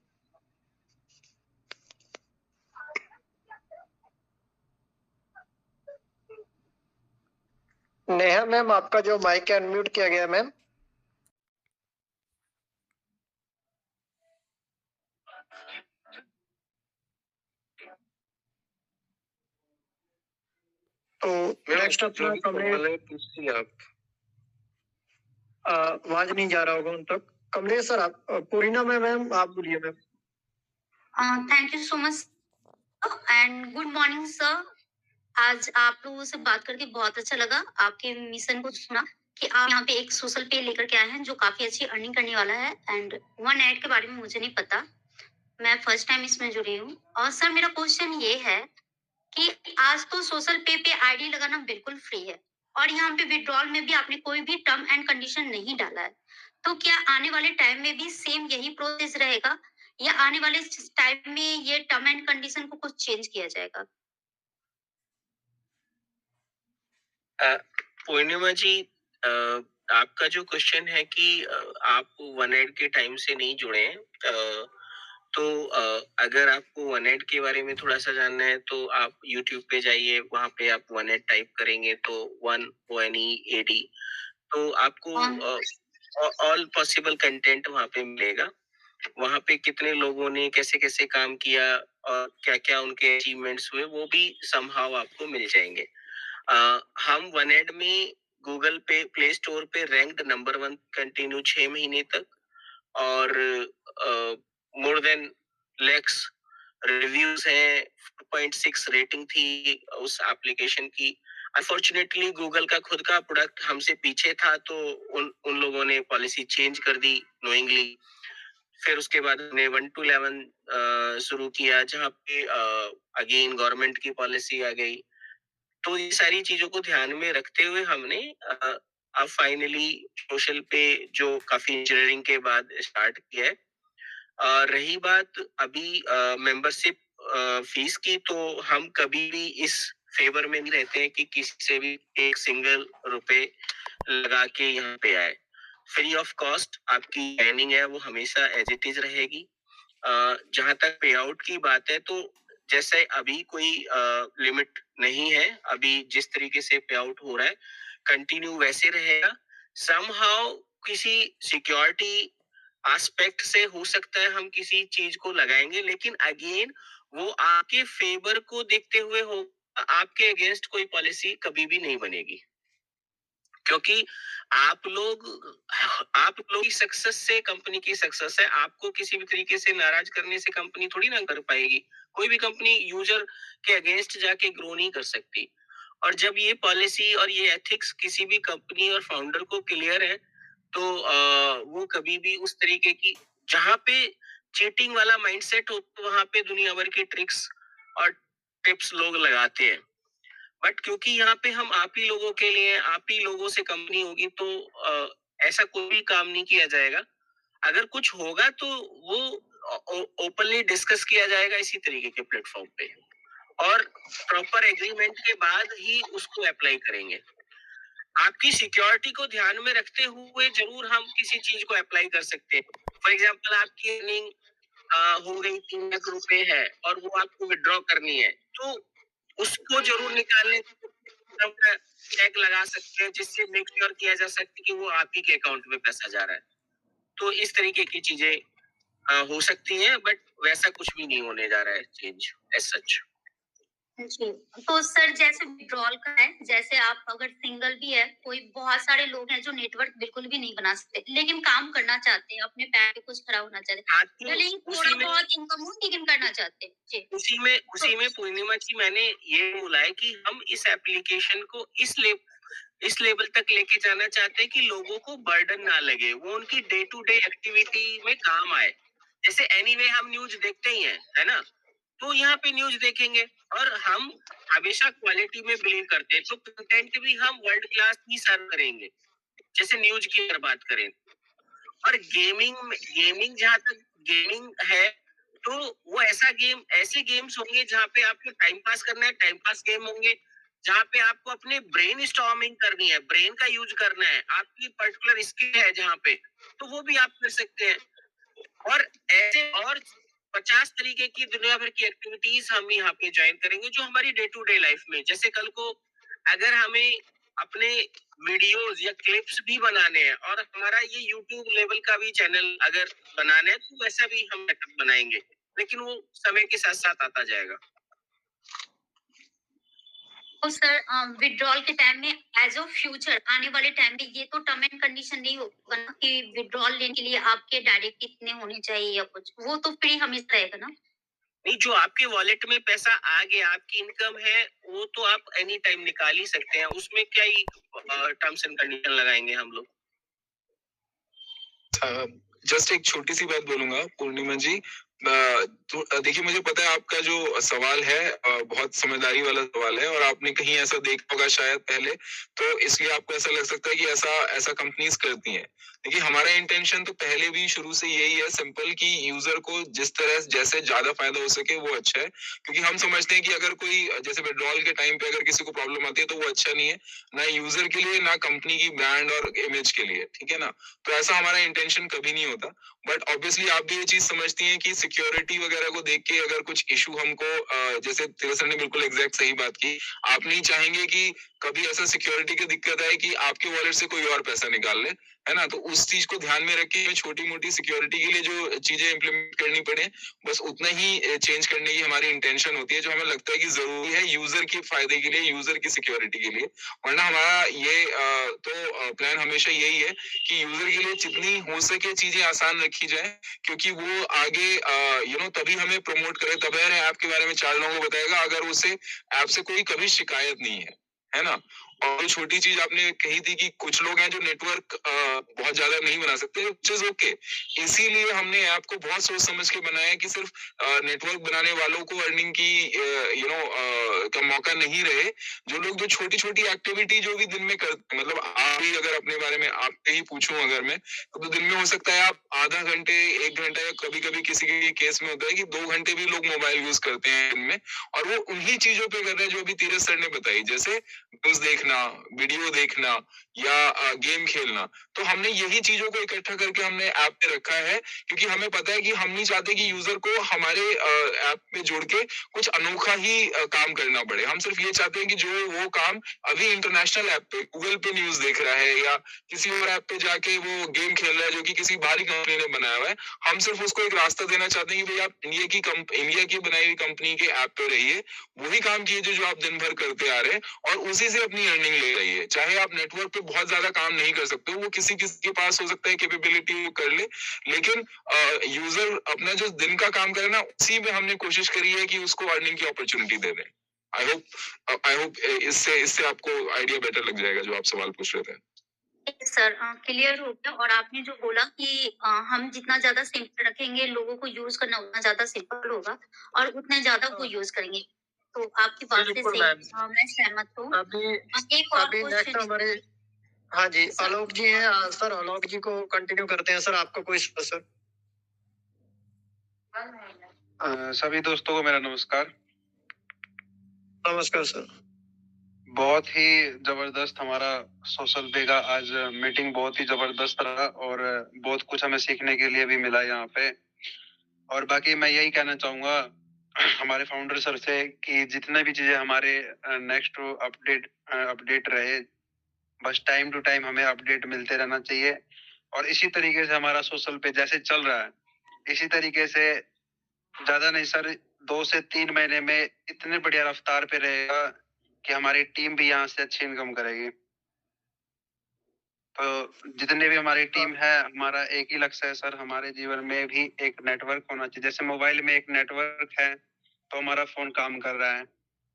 नेहा मैम, आपका जो माइक है अनम्यूट किया गया मैम। तो नेक्स्ट अपना कमलेश, आप आवाज नहीं जा रहा होगा उन तक। कमलेश सर, आप पूर्णिमा में मैम आप बोलिए ma'am. Thank you so much and good morning sir. आज आप लोगों से बात करके बहुत अच्छा लगा। आपके मिशन को सुना कि आप यहाँ पे एक सोशल पे लेकर के आए हैं जो काफी अच्छी अर्निंग करने वाला है। एंड वन एड के बारे में मुझे नहीं पता, मैं फर्स्ट टाइम इसमें जुड़ी हूँ। और सर मेरा क्वेश्चन ये है कि आज तो सोशल पे आईडी लगाना बिल्कुल फ्री है और यहाँ पे विड्रॉल में भी आपने कोई भी टर्म एंड कंडीशन नहीं डाला है, तो क्या आने वाले टाइम में भी सेम यही प्रोसेस रहेगा या आने वाले टाइम में ये टर्म एंड कंडीशन को कुछ चेंज किया जाएगा? पूर्णिमा जी, आपका जो क्वेश्चन है कि आप वन एड के टाइम से नहीं जुड़े हैं, तो अगर आपको वन एड के बारे में थोड़ा सा जानना है तो आप YouTube पे जाइए, वहाँ पे आप वन एड टाइप करेंगे तो 1ONEAD, तो आपको ऑल पॉसिबल कंटेंट वहाँ पे मिलेगा। वहाँ पे कितने लोगों ने कैसे कैसे काम किया और क्या क्या उनके अचीवमेंट्स हुए वो भी समहाउ आपको मिल जाएंगे। हम वन एड में गूगल पे प्ले स्टोर पे रैंक्ड नंबर 1 कंटिन्यू 6 महीने तक, और मोर देन लैक्स रिव्यूज हैं, 4.6 रेटिंग थी उस एप्लीकेशन की। अनफॉर्चुनेटली गूगल का खुद का प्रोडक्ट हमसे पीछे था, तो उन लोगों ने पॉलिसी चेंज कर दी नोइंगली। फिर उसके बाद हमने 1 to 11 शुरू किया, जहाँ पे अगेन गवर्नमेंट की पॉलिसी आ गई। तो ये सारी चीजों को ध्यान में रखते हुए हमने अब फाइनली सोशल पे जो काफी इंजीनियरिंग के बाद स्टार्ट किया है। रही बात अभी मेंबरशिप फीस की, तो हम कभी भी इस फेवर में नहीं रहते हैं कि किसी से भी एक सिंगल रुपए लगा के यहाँ पे आए। फ्री ऑफ कॉस्ट आपकी ट्रेनिंग है वो हमेशा एज इट इज रहेगी। जहां तक पे आउट की बात है, तो जैसे अभी कोई लिमिट नहीं है, अभी जिस तरीके से पे आउट हो रहा है कंटिन्यू वैसे रहेगा। समहाउ किसी सिक्योरिटी एस्पेक्ट से हो सकता है हम किसी चीज को लगाएंगे, लेकिन अगेन वो आपके फेवर को देखते हुए हो, आपके अगेंस्ट कोई पॉलिसी कभी भी नहीं बनेगी, क्योंकि आप लोग की सक्सेस से कंपनी की सक्सेस है। आपको किसी भी तरीके से नाराज करने से कंपनी थोड़ी ना कर पाएगी। कोई भी कंपनी यूजर के अगेंस्ट जाके ग्रो नहीं कर सकती। और जब ये पॉलिसी और ये एथिक्स किसी भी कंपनी और फाउंडर को क्लियर है, तो वो कभी भी उस तरीके की, जहां पे चीटिंग वाला माइंडसेट हो, तो वहां पे दुनिया भर की ट्रिक्स और टिप्स लोग लगाते हैं। बट क्योंकि यहाँ पे हम आप ही लोगों के लिए, आप ही लोगों से कंपनी होगी, तो ऐसा कोई भी काम नहीं किया जाएगा। अगर कुछ होगा तो वो ओपनली डिस्कस किया जाएगा इसी तरीके के प्लेटफॉर्म पे, और प्रॉपर एग्रीमेंट के बाद ही उसको अप्लाई करेंगे। आपकी सिक्योरिटी को ध्यान में रखते हुए जरूर हम किसी चीज को अप्लाई कर सकते हैं। फॉर एग्जाम्पल, आपकी अर्निंग हो गई 3 लाख रुपए है और वो आपको विड्रॉ करनी है, तो उसको जरूर निकालने चेक लगा सकते हैं, जिससे मेक श्योर किया जा सकता है कि वो आप ही के अकाउंट में पैसा जा रहा है। तो इस तरीके की चीजें हो सकती हैं, बट वैसा कुछ भी नहीं होने जा रहा है चेंज एज सच। जी, तो सर जैसे विड्रॉल का है, जैसे आप अगर सिंगल भी है, कोई बहुत सारे लोग हैं जो नेटवर्क बिल्कुल भी नहीं बना सकते लेकिन काम करना चाहते हैं, अपने पैर पे कुछ खड़ा होना चाहते हैं, लेकिन थोड़ा बहुत इनकम हो लेकिन करना चाहते हैं। जी, उसी में पूर्णिमा जी मैंने ये बोला है कि हम इस एप्लीकेशन को इस लेवल तक लेके जाना चाहते हैं कि लोगों को बर्डन ना लगे, वो उनकी डे टू डे एक्टिविटी में काम आए। जैसे एनीवे हम न्यूज देखते ही हैं, है ना, तो यहाँ पे न्यूज देखेंगे। और हम हमेशा क्वालिटी में बिलीव करते हैं, तो कंटेंट भी हम वर्ल्ड क्लास ही सर्व करेंगे। जैसे न्यूज की अगर बात करें, और गेमिंग जहाँ तक गेमिंग है, तो वो ऐसे गेम्स होंगे जहाँ पे आपको टाइम पास करना है, टाइम पास गेम होंगे। जहाँ पे आपको अपने ब्रेन स्टॉर्मिंग करनी है, ब्रेन का यूज करना है, आपकी पर्टिकुलर स्किल है जहाँ पे, तो वो भी आप कर सकते हैं। और ऐसे और 50 तरीके की दुनिया भर की एक्टिविटीज हम यहाँ पे ज्वाइन करेंगे, जो हमारी डे टू डे लाइफ में, जैसे कल को अगर हमें अपने वीडियोस या क्लिप्स भी बनाने हैं और हमारा ये यूट्यूब लेवल का भी चैनल अगर बनाना है, तो वैसा भी हम सेटअप बनाएंगे, लेकिन वो समय के साथ साथ आता जाएगा। तो सर विड्रॉल के टाइम में एज ऑफ फ्यूचर आने वाले टाइम में ये तो टर्म एंड कंडीशन नहीं होगा ना कि विड्रॉल लेने के लिए आपके डायरेक्ट इतने होने चाहिए या कुछ, वो तो फ्री हमेशा रहेगा ना? नहीं, जो आपके वॉलेट में पैसा आ गया, आपकी इनकम है, वो तो आप एनी टाइम निकाल ही सकते हैं। उसमें क्या ही टर्म्स एंड कंडीशन लगाएंगे हम लोग। जस्ट एक छोटी सी बात बोलूंगा पूर्णिमा जी। तो देखिए, मुझे पता है आपका जो सवाल है बहुत समझदारी वाला सवाल है, और आपने कहीं ऐसा देखा होगा शायद पहले, तो इसलिए आपको ऐसा लग सकता है कि ऐसा कंपनीज करती हैं। देखिए, हमारा इंटेंशन तो पहले भी शुरू से यही है, सिंपल, कि यूजर को जिस तरह जैसे ज्यादा फायदा हो सके वो अच्छा है। क्योंकि हम समझते हैं कि अगर कोई जैसे विड्रॉल के टाइम पे अगर किसी को प्रॉब्लम आती है तो वो अच्छा नहीं है, ना यूजर के लिए, ना कंपनी की ब्रांड और इमेज के लिए, ठीक है ना। तो ऐसा हमारा इंटेंशन कभी नहीं होता। बट ऑब्वियसली आप भी ये चीज समझती हैं कि सिक्योरिटी वगैरह को देख के अगर कुछ इशू हमको जैसे तेरे सर ने बिल्कुल एग्जैक्ट सही बात की, आप नहीं चाहेंगे कि कभी ऐसा सिक्योरिटी की दिक्कत आए कि आपके वॉलेट से कोई और पैसा निकाल ले, है ना। तो उस चीज को ध्यान में रख के छोटी मोटी सिक्योरिटी के लिए जो चीजें इंप्लीमेंट करनी पड़े, बस उतना ही चेंज करने की हमारी इंटेंशन होती है, जो हमें लगता है कि जरूरी है यूजर के फायदे के लिए, यूजर की सिक्योरिटी के लिए। वरना हमारा ये प्लान हमेशा यही है कि यूजर के लिए जितनी हो सके चीजें आसान रखी जाए, क्योंकि वो आगे तभी हमें प्रमोट करे, तभी ऐप के बारे में 4 लोगों को बताएगा अगर उसे ऐप से कोई कभी शिकायत नहीं है ना। और छोटी चीज आपने कही थी कि कुछ लोग हैं जो नेटवर्क बहुत ज्यादा नहीं बना सकते, which is okay। इसीलिए हमने ऐप को बहुत सोच समझ के बनाया है कि सिर्फ नेटवर्क बनाने वालों को अर्निंग की का मौका नहीं रहे। जो लोग जो छोटी छोटी एक्टिविटी जो भी दिन में करते, मतलब आप भी अगर अपने बारे में आपसे ही पूछूं अगर मैं, तो दिन में हो सकता है आप आधा घंटे, 1 घंटा, या कभी कभी किसी के केस में होता है कि 2 घंटे भी लोग मोबाइल यूज करते हैं दिन में, और वो उन्हीं चीजों पे कर रहे हैं जो अभी तीरथ सर ने बताई, जैसे न्यूज देखना, वीडियो देखना, या गेम खेलना। तो हमने यही चीजों को इकट्ठा करके हमने ऐप पे रखा है, क्योंकि हमें पता है कि हम नहीं चाहते कि यूजर को हमारे ऐप में जोड़ के कुछ अनोखा ही काम करना पड़े। हम सिर्फ ये चाहते हैं कि जो वो काम अभी इंटरनेशनल ऐप पे, गूगल पे न्यूज देख रहा है या किसी और ऐप पे जाके वो गेम खेल रहा है जो कि किसी बाहरी कंपनी ने बनाया हुआ है, हम सिर्फ उसको एक रास्ता देना चाहते हैं कि भाई आप इंडिया की बनाई हुई कंपनी के ऐप पे रहिए, वही काम कीजिए जो आप दिन भर करते आ रहे हैं, और उसी से अपनी अर्निंग ले रही है। चाहे आप नेटवर्क पे बहुत ज्यादा काम नहीं कर सकते, वो किसी किसी के पास हो सकता है कैपेबिलिटी कर ले, लेकिन यूजर अपना जो दिन का काम करे ना, उसी में हमने कोशिश करी है कि उसको अर्निंग की अपॉर्चुनिटी दे दें। आई होप इससे आपको आइडिया बेटर लग जाएगा जो आप सवाल पूछ रहे थे। सर क्लियर हो गया। और आपने जो बोला कि हम जितना ज्यादा सिंपल रखेंगे, लोगों को यूज करना उतना ज्यादा सिंपल होगा और उतने ज्यादा वो यूज करेंगे, तो आपकी बात से बिल्कुल सही मैं सहमत हूँ। एक और अभी नेक्स्ट क्वेश्चन। हमारे, हाँ जी, आलोक जी हैं। सर आलोक जी को कंटिन्यू करते हैं। सर आपका कोई सर? सभी दोस्तों को मेरा नमस्कार। नमस्कार सर। बहुत ही जबरदस्त हमारा सोशल पे का आज मीटिंग बहुत ही जबरदस्त रहा, और बहुत कुछ हमें सीखने के लिए भी मिला यहाँ पे। और बाकी मैं यही कहना चाहूंगा हमारे फाउंडर सर से कि जितने भी चीजें हमारे नेक्स्ट अपडेट रहे, बस टाइम टू टाइम हमें अपडेट मिलते रहना चाहिए। और इसी तरीके से हमारा सोशल पे जैसे चल रहा है, इसी तरीके से ज्यादा नहीं सर, 2 से 3 महीने में इतने बढ़िया रफ्तार पे रहेगा कि हमारी टीम भी यहाँ से अच्छी इनकम करेगी। तो जितने भी हमारी टीम है, हमारा एक ही लक्ष्य है सर, हमारे जीवन में भी एक नेटवर्क होना चाहिए। जैसे मोबाइल में एक नेटवर्क है तो हमारा फोन काम कर रहा है,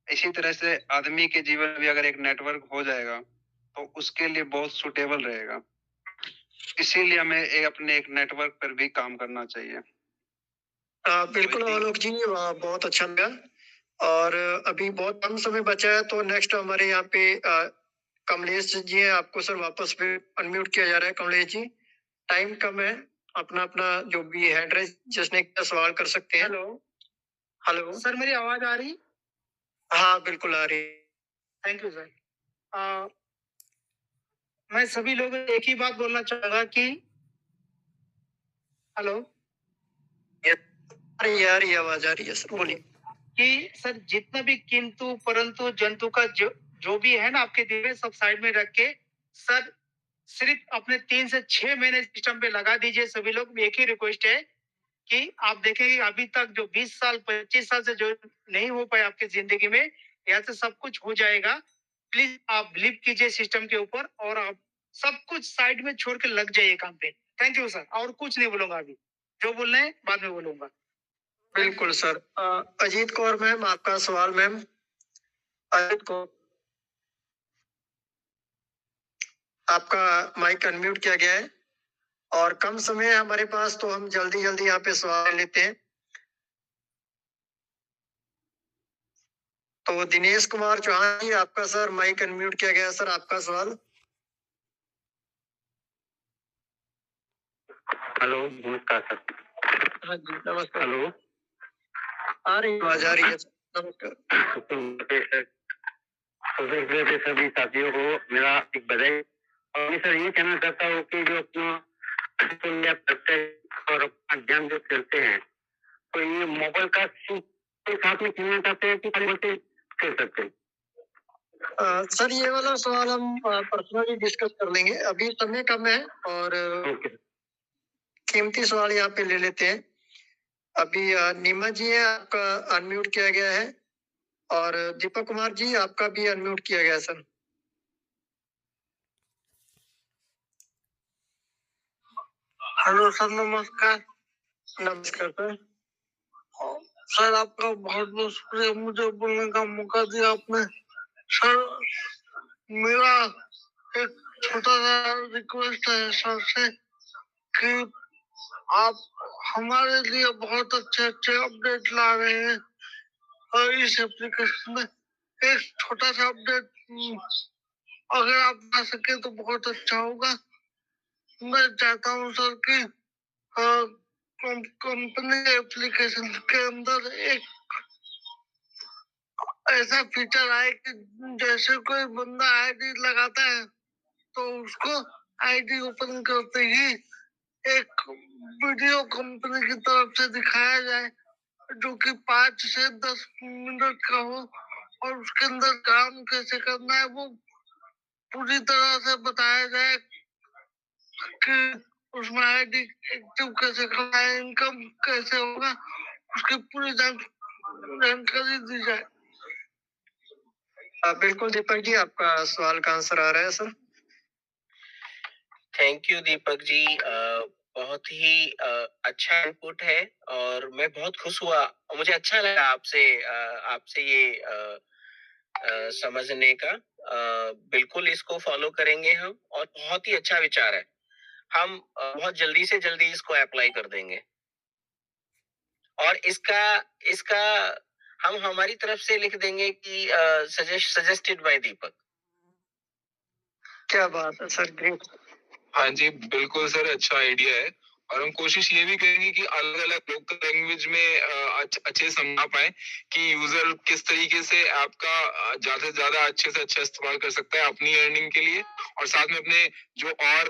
इसी तरह से आदमी के जीवन में भी अगर एक नेटवर्क हो जाएगा तो उसके लिए बहुत सुटेबल रहेगा। इसीलिए हमें अपने एक नेटवर्क पर भी काम करना चाहिए। बिल्कुल आलोक जी, बहुत अच्छा लगा। और अभी बहुत कम समय बचा है, तो नेक्स्ट हमारे यहाँ पे कमलेश जी हैं। आपको सर वापस फिर अनम्यूट किया जा रहा है। कमलेश जी, टाइम कम है, अपना अपना जो भी हैंड रेज जिसने किया सवाल कर सकते हैं। हेलो हेलो सर, मेरी आवाज आ रही? हाँ बिल्कुल आ रही है। Thank you sir. मैं सभी लोगों को एक ही बात बोलना चाहूंगा कि हेलो आ रही है, आ रही है, आवाज आ रही है सर, बोलिए। कि सर जितना भी किंतु परंतु जंतु का जो भी है ना आपके दिल में, सब साइड में रख के सर सिर्फ अपने 3 से 6 महीने सिस्टम पे लगा दीजिए सभी लोग। एक ही रिक्वेस्ट है कि आप देखेंगे अभी तक जो 20 साल 25 साल से जो नहीं हो पाए आपकी जिंदगी में, यहाँ से सब कुछ हो जाएगा। प्लीज आप बिलीव कीजिए सिस्टम के ऊपर, और आप सब कुछ साइड में छोड़ के लग जाइए काम पे। थैंक यू सर, और कुछ नहीं बोलूंगा अभी, जो बोलना है बाद में बोलूंगा। बिल्कुल सर। अजीत कौर मैम, आपका सवाल मैम। अजीत कौर, आपका माइक अनम्यूट किया गया है और कम समय है हमारे पास, तो हम जल्दी जल्दी यहाँ पे सवाल लेते हैं। तो दिनेश कुमार चौहान जी, आपका सर माइक अनम्यूट किया गया है। सर आपका सवाल। हेलो, नमस्कार सर। हाँ जी नमस्कार। हेलो, आ रही आवाज, आ रही है सर, नमस्कार। तो सभी साथियों को मेरा एक बधाई। और मैं सर ये कहना चाहता हूँ कि जो अपना प्रत्येक और अपना ज्ञान जो खेलते हैं, तो ये मोबाइल का साथ में खेलना चाहते हैं कि खाली बच्चे खेल सकते हैं? सर ये वाला सवाल हम पर्सनली डिस्कस कर लेंगे, अभी समय कम है और कीमती सवाल यहाँ पे ले लेते हैं। अभी नीमा जी है, आपका अनम्यूट किया गया है, और दीपक कुमार जी आपका भी अनम्यूट किया गया है सर। हेलो सर, नमस्कार। नमस्कार सर। सर आपका बहुत बहुत शुक्रिया, मुझे बोलने का मौका दिया आपने। सर मेरा एक छोटा सा रिक्वेस्ट है सर से कि आप हमारे लिए बहुत अच्छे अच्छे अपडेट ला रहे हैं, और इस एप्लीकेशन में एक छोटा सा अपडेट अगर आप ला सके तो बहुत अच्छा होगा। मैं चाहता हूँ सर कि कंपनी एप्लीकेशन के अंदर एक ऐसा फीचर आए कि जैसे कोई बंदा आईडी लगाता है तो उसको आईडी ओपन करते ही एक वीडियो कंपनी की तरफ से दिखाया जाए, जो कि 5 से 10 मिनट का हो, और उसके अंदर काम कैसे करना है वो पूरी तरह से बताया जाए कि उसमें आईडी एक्टिव कैसे करना है, इनकम कैसे होगा, उसकी पूरी जानकारी दी जाए। बिल्कुल दीपक जी, आपका सवाल का आंसर आ रहा है sir. Thank you Deepak ji, बहुत ही अच्छा इनपुट है और मैं बहुत खुश हुआ और मुझे अच्छा लगा आपसे ये समझने का। बिल्कुल इसको फॉलो करेंगे हम, और बहुत ही अच्छा विचार है। हम बहुत जल्दी से जल्दी इसको अप्लाई कर देंगे, और इसका इसका हम हमारी तरफ से लिख देंगे कि सजेस्टेड बाय दीपक। क्या बात है सर, ग्रेट। हाँ जी बिल्कुल सर, अच्छा आइडिया है। और हम कोशिश ये भी करेंगे कि अलग अलग लोकल लैंग्वेज में अच्छे समझा पाए कि यूजर किस तरीके से ऐप का ज्यादा से ज्यादा अच्छे से अच्छा इस्तेमाल कर सकता है अपनी अर्निंग के लिए, और साथ में अपने जो और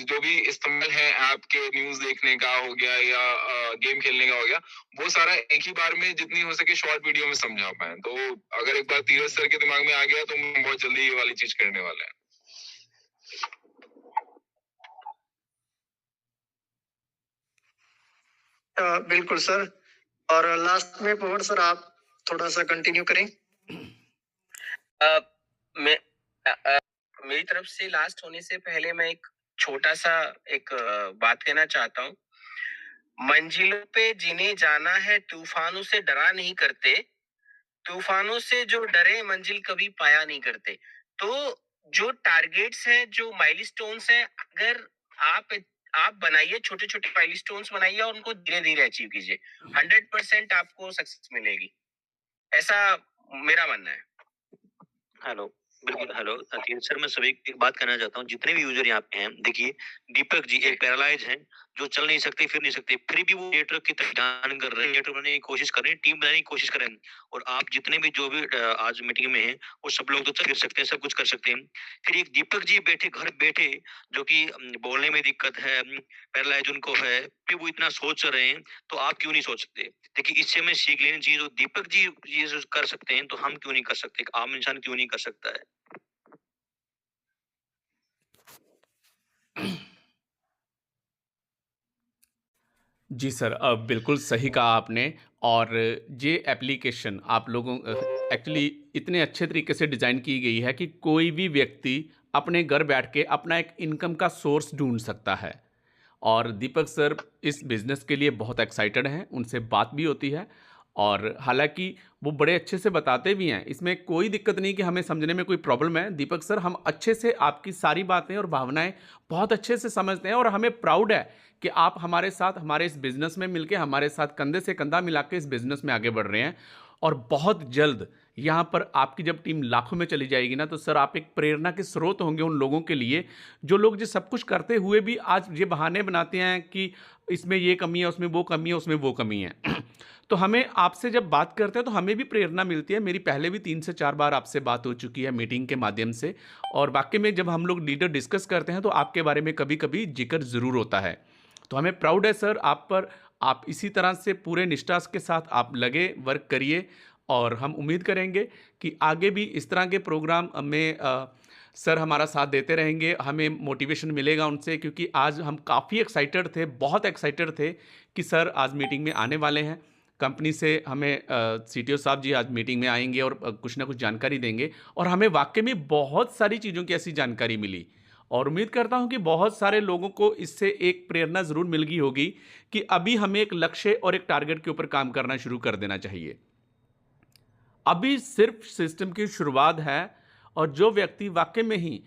जो भी इस्तेमाल है ऐप के, न्यूज देखने का हो गया या गेम खेलने का हो गया, वो सारा एक ही बार में जितनी हो सके शॉर्ट वीडियो में समझा पाए। तो अगर एक बार धीरज सर के दिमाग में आ गया तो हम बहुत जल्दी ये वाली चीज करने वाले हैं। बिल्कुल सर। और लास्ट में पवन सर आप थोड़ा सा कंटिन्यू करें। मेरी तरफ से लास्ट होने से पहले मैं एक छोटा सा एक बात कहना चाहता हूँ। मंजिलों पे जिन्हें जाना है तूफानों से डरा नहीं करते, तूफानों से जो डरे मंजिल कभी पाया नहीं करते। तो जो टारगेट्स हैं, जो माइलस्टोन्स हैं, अगर आप आप बनाइए, छोटे छोटे माइलस्टोन्स बनाइए और उनको धीरे धीरे अचीव कीजिए। 100% आपको सक्सेस मिलेगी, ऐसा मेरा मानना है। हेलो, बिल्कुल हेलो। सर मैं सभी एक बात कहना चाहता हूँ, जितने भी यूजर यहाँ पे हैं, देखिए दीपक जी एक पैरालाइज हैं, जो चल नहीं सकते, फिर नहीं सकते, फिर भी वो नेटवर्क की तरफ ध्यान कर रहे हैं, नेटवर्क बनाने की कोशिश कर रहे हैं, टीम बनाने की कोशिश कर रहे हैं। और आप जितने भी जो भी आज मीटिंग में हैं, वो सब लोग तो चल फिर सकते हैं, सब कुछ कर सकते हैं। फिर एक दीपक जी बैठे घर बैठे, जो कि बोलने में दिक्कत है, पैरालाइज उनको है, फिर वो इतना सोच रहे हैं, तो आप क्यों नहीं सोच सकते? देखिए इससे हमें सीख लेनी चाहिए, जो दीपक जी ये जो कर सकते हैं, तो हम क्यों नहीं कर सकते? एक आम इंसान क्यों नहीं कर सकता है? जी सर, बिल्कुल सही कहा आपने। और ये एप्लीकेशन आप लोगों एक्चुअली इतने अच्छे तरीके से डिज़ाइन की गई है कि कोई भी व्यक्ति अपने घर बैठ के अपना एक इनकम का सोर्स ढूंढ सकता है। और दीपक सर इस बिज़नेस के लिए बहुत एक्साइटेड हैं, उनसे बात भी होती है और हालांकि वो बड़े अच्छे से बताते भी हैं, इसमें कोई दिक्कत नहीं कि हमें समझने में कोई प्रॉब्लम है। दीपक सर हम अच्छे से आपकी सारी बातें और भावनाएं बहुत अच्छे से समझते हैं और हमें प्राउड है कि आप हमारे साथ हमारे इस बिज़नेस में मिलके हमारे साथ कंधे से कंधा मिला के इस बिज़नेस में आगे बढ़ रहे हैं। और बहुत जल्द यहाँ पर आपकी जब टीम लाखों में चली जाएगी ना, तो सर आप एक प्रेरणा के स्रोत होंगे उन लोगों के लिए जो लोग जो सब कुछ करते हुए भी आज ये बहाने बनाते हैं कि इसमें ये कमी है, उसमें वो कमी है, उसमें वो कमी है। तो हमें आपसे जब बात करते हैं तो हमें भी प्रेरणा मिलती है। मेरी पहले भी 3 से 4 बार आपसे बात हो चुकी है मीटिंग के माध्यम से, और वाकई में जब हम लोग लीडर डिस्कस करते हैं तो आपके बारे में कभी कभी जिक्र ज़रूर होता है। तो हमें प्राउड है सर आप पर। आप इसी तरह से पूरे निष्ठा के साथ आप लगे वर्क करिए और हम उम्मीद करेंगे कि आगे भी इस तरह के प्रोग्राम में सर हमारा साथ देते रहेंगे। हमें मोटिवेशन मिलेगा उनसे, क्योंकि आज हम काफ़ी एक्साइटेड थे, बहुत एक्साइटेड थे कि सर आज मीटिंग में आने वाले हैं। कंपनी से हमें सीटीओ साहब जी आज मीटिंग में आएंगे और कुछ ना कुछ जानकारी देंगे, और हमें वाकई में बहुत सारी चीज़ों की ऐसी जानकारी मिली। और उम्मीद करता हूं कि बहुत सारे लोगों को इससे एक प्रेरणा ज़रूर मिल गई होगी कि अभी हमें एक लक्ष्य और एक टारगेट के ऊपर काम करना शुरू कर देना चाहिए। अभी सिर्फ सिस्टम की शुरुआत है, और जो व्यक्ति वाकई में ही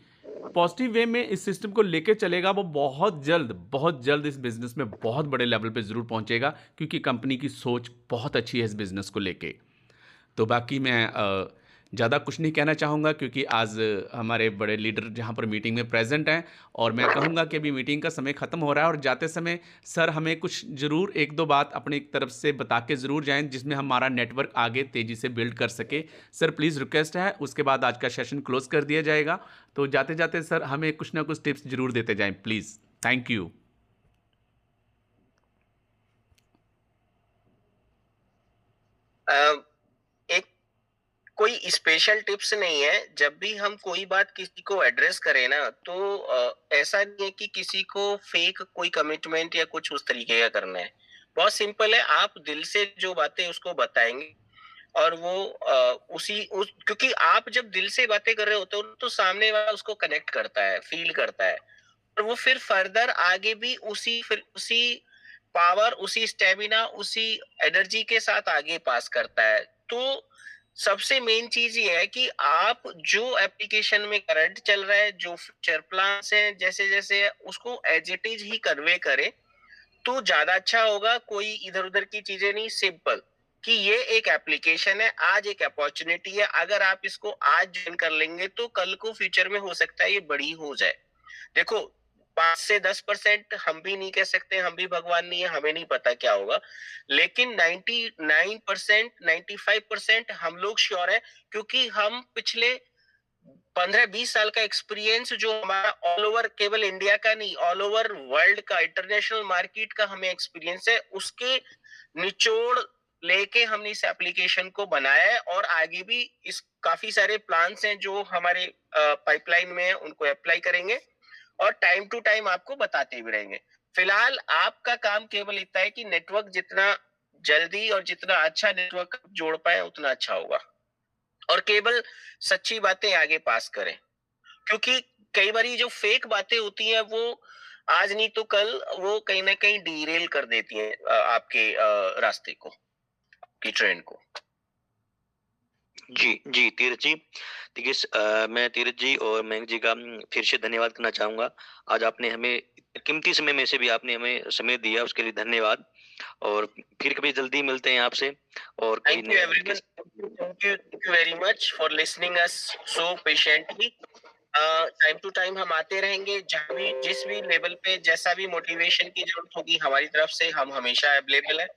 पॉजिटिव वे में इस सिस्टम को लेके चलेगा वो बहुत जल्द इस बिज़नेस में बहुत बड़े लेवल पे ज़रूर पहुंचेगा, क्योंकि कंपनी की सोच बहुत अच्छी है इस बिज़नेस को लेके। तो बाकी मैं ज़्यादा कुछ नहीं कहना चाहूँगा, क्योंकि आज हमारे बड़े लीडर जहाँ पर मीटिंग में प्रेजेंट हैं, और मैं कहूँगा कि अभी मीटिंग का समय ख़त्म हो रहा है और जाते समय सर हमें कुछ ज़रूर 1-2 बात अपनी तरफ से बता के ज़रूर जाएँ, जिसमें हमारा नेटवर्क आगे तेज़ी से बिल्ड कर सके। सर प्लीज़ रिक्वेस्ट है, उसके बाद आज का सेशन क्लोज़ कर दिया जाएगा। तो जाते जाते सर हमें कुछ ना कुछ टिप्स ज़रूर देते जाएँ प्लीज़। Thank you. एक कोई स्पेशल टिप्स नहीं है। जब भी हम कोई बात किसी को एड्रेस करें ना, तो ऐसा नहीं है कि किसी को फेक कोई कमिटमेंट या कुछ उस तरीके का करना है। बहुत सिंपल है, आप दिल से जो बातें उसको बताएंगे और वो क्योंकि आप जब दिल से बातें कर रहे होते हो तो सामने वाला उसको कनेक्ट करता है, फील करता है, और वो फिर फर्दर आगे भी उसी पावर, उसी स्टेमिना, उसी एनर्जी के साथ आगे पास करता है। तो सबसे मेन चीज ये है कि आप जो एप्लीकेशन में करंट चल रहा है, जो फ्यूचर प्लान्स हैं, जैसे जैसे उसको एज इट इज ही कन्वे करें तो ज्यादा अच्छा होगा। कोई इधर उधर की चीजें नहीं, सिंपल कि ये एक एप्लीकेशन है, आज एक अपॉर्चुनिटी है, अगर आप इसको आज ज्वाइन कर लेंगे तो कल को फ्यूचर में हो सकता है ये बड़ी हो जाए। देखो 5 से 10% हम भी नहीं कह सकते, हम भी भगवान नहीं है, हमें नहीं पता क्या होगा, लेकिन 99%, 95% हम लोग श्योर है, क्योंकि हम पिछले 15-20 साल का एक्सपीरियंस जो हमारा ऑल ओवर, केवल इंडिया का नहीं, ऑल ओवर वर्ल्ड का, इंटरनेशनल मार्केट का हमें एक्सपीरियंस है, उसके निचोड़ लेके हमने इस एप्लीकेशन को बनाया है। और आगे भी इस काफी सारे प्लान्स हैं जो हमारे पाइपलाइन में है, उनको अप्लाई करेंगे और टाइम टू टाइम आपको बताते भी रहेंगे। फिलहाल आपका काम केवल इतना है कि नेटवर्क जितना जल्दी और जितना अच्छा नेटवर्क जोड़ पाए उतना अच्छा होगा, और केवल सच्ची बातें आगे पास करें, क्योंकि कई बार जो फेक बातें होती हैं वो आज नहीं तो कल वो कहीं ना कहीं डीरेल कर देती हैं आपके रास्ते को, की ट्रेन को। जी, जी, तीर्थ जी। देखिए मैं तीरथ जी और मयंक जी का फिर से धन्यवाद करना चाहूँगा। आज आपने हमें कीमती समय में से भी आपने हमें समय दिया, उसके लिए धन्यवाद। और फिर कभी जल्दी मिलते हैं आपसे और कोई Thank you नए everyone. Thank you very much for listening us so patiently. Time to time हम आते रहेंगे, जहाँ भी जिस भी लेवल पे जैसा भी मोटिवेशन की जरूरत होगी हमारी तरफ से हम हमेशा अवेलेबल है।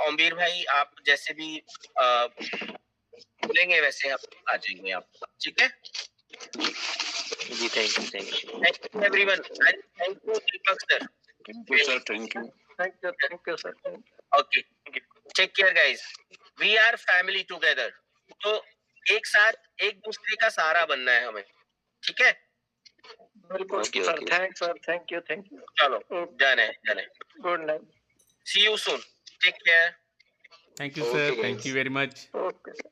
ओमवीर भाई आप जैसे भी बोलेंगे वैसे हम आ जाएंगे आप, ठीक है? जी thank you thank you everyone, thank you Deepak sir. Thank you sir, thank you. Thank you sir. Okay, take care guys, we are family together. तो एक साथ एक दूसरे का सहारा बनना है हमें, ठीक है? बिल्कुल okay, sir, okay. Thanks sir, thank you. चलो जाने जाने, good night. See you soon, take care. Thank you Okay, sir, guys. Thank you very much. Okay sir.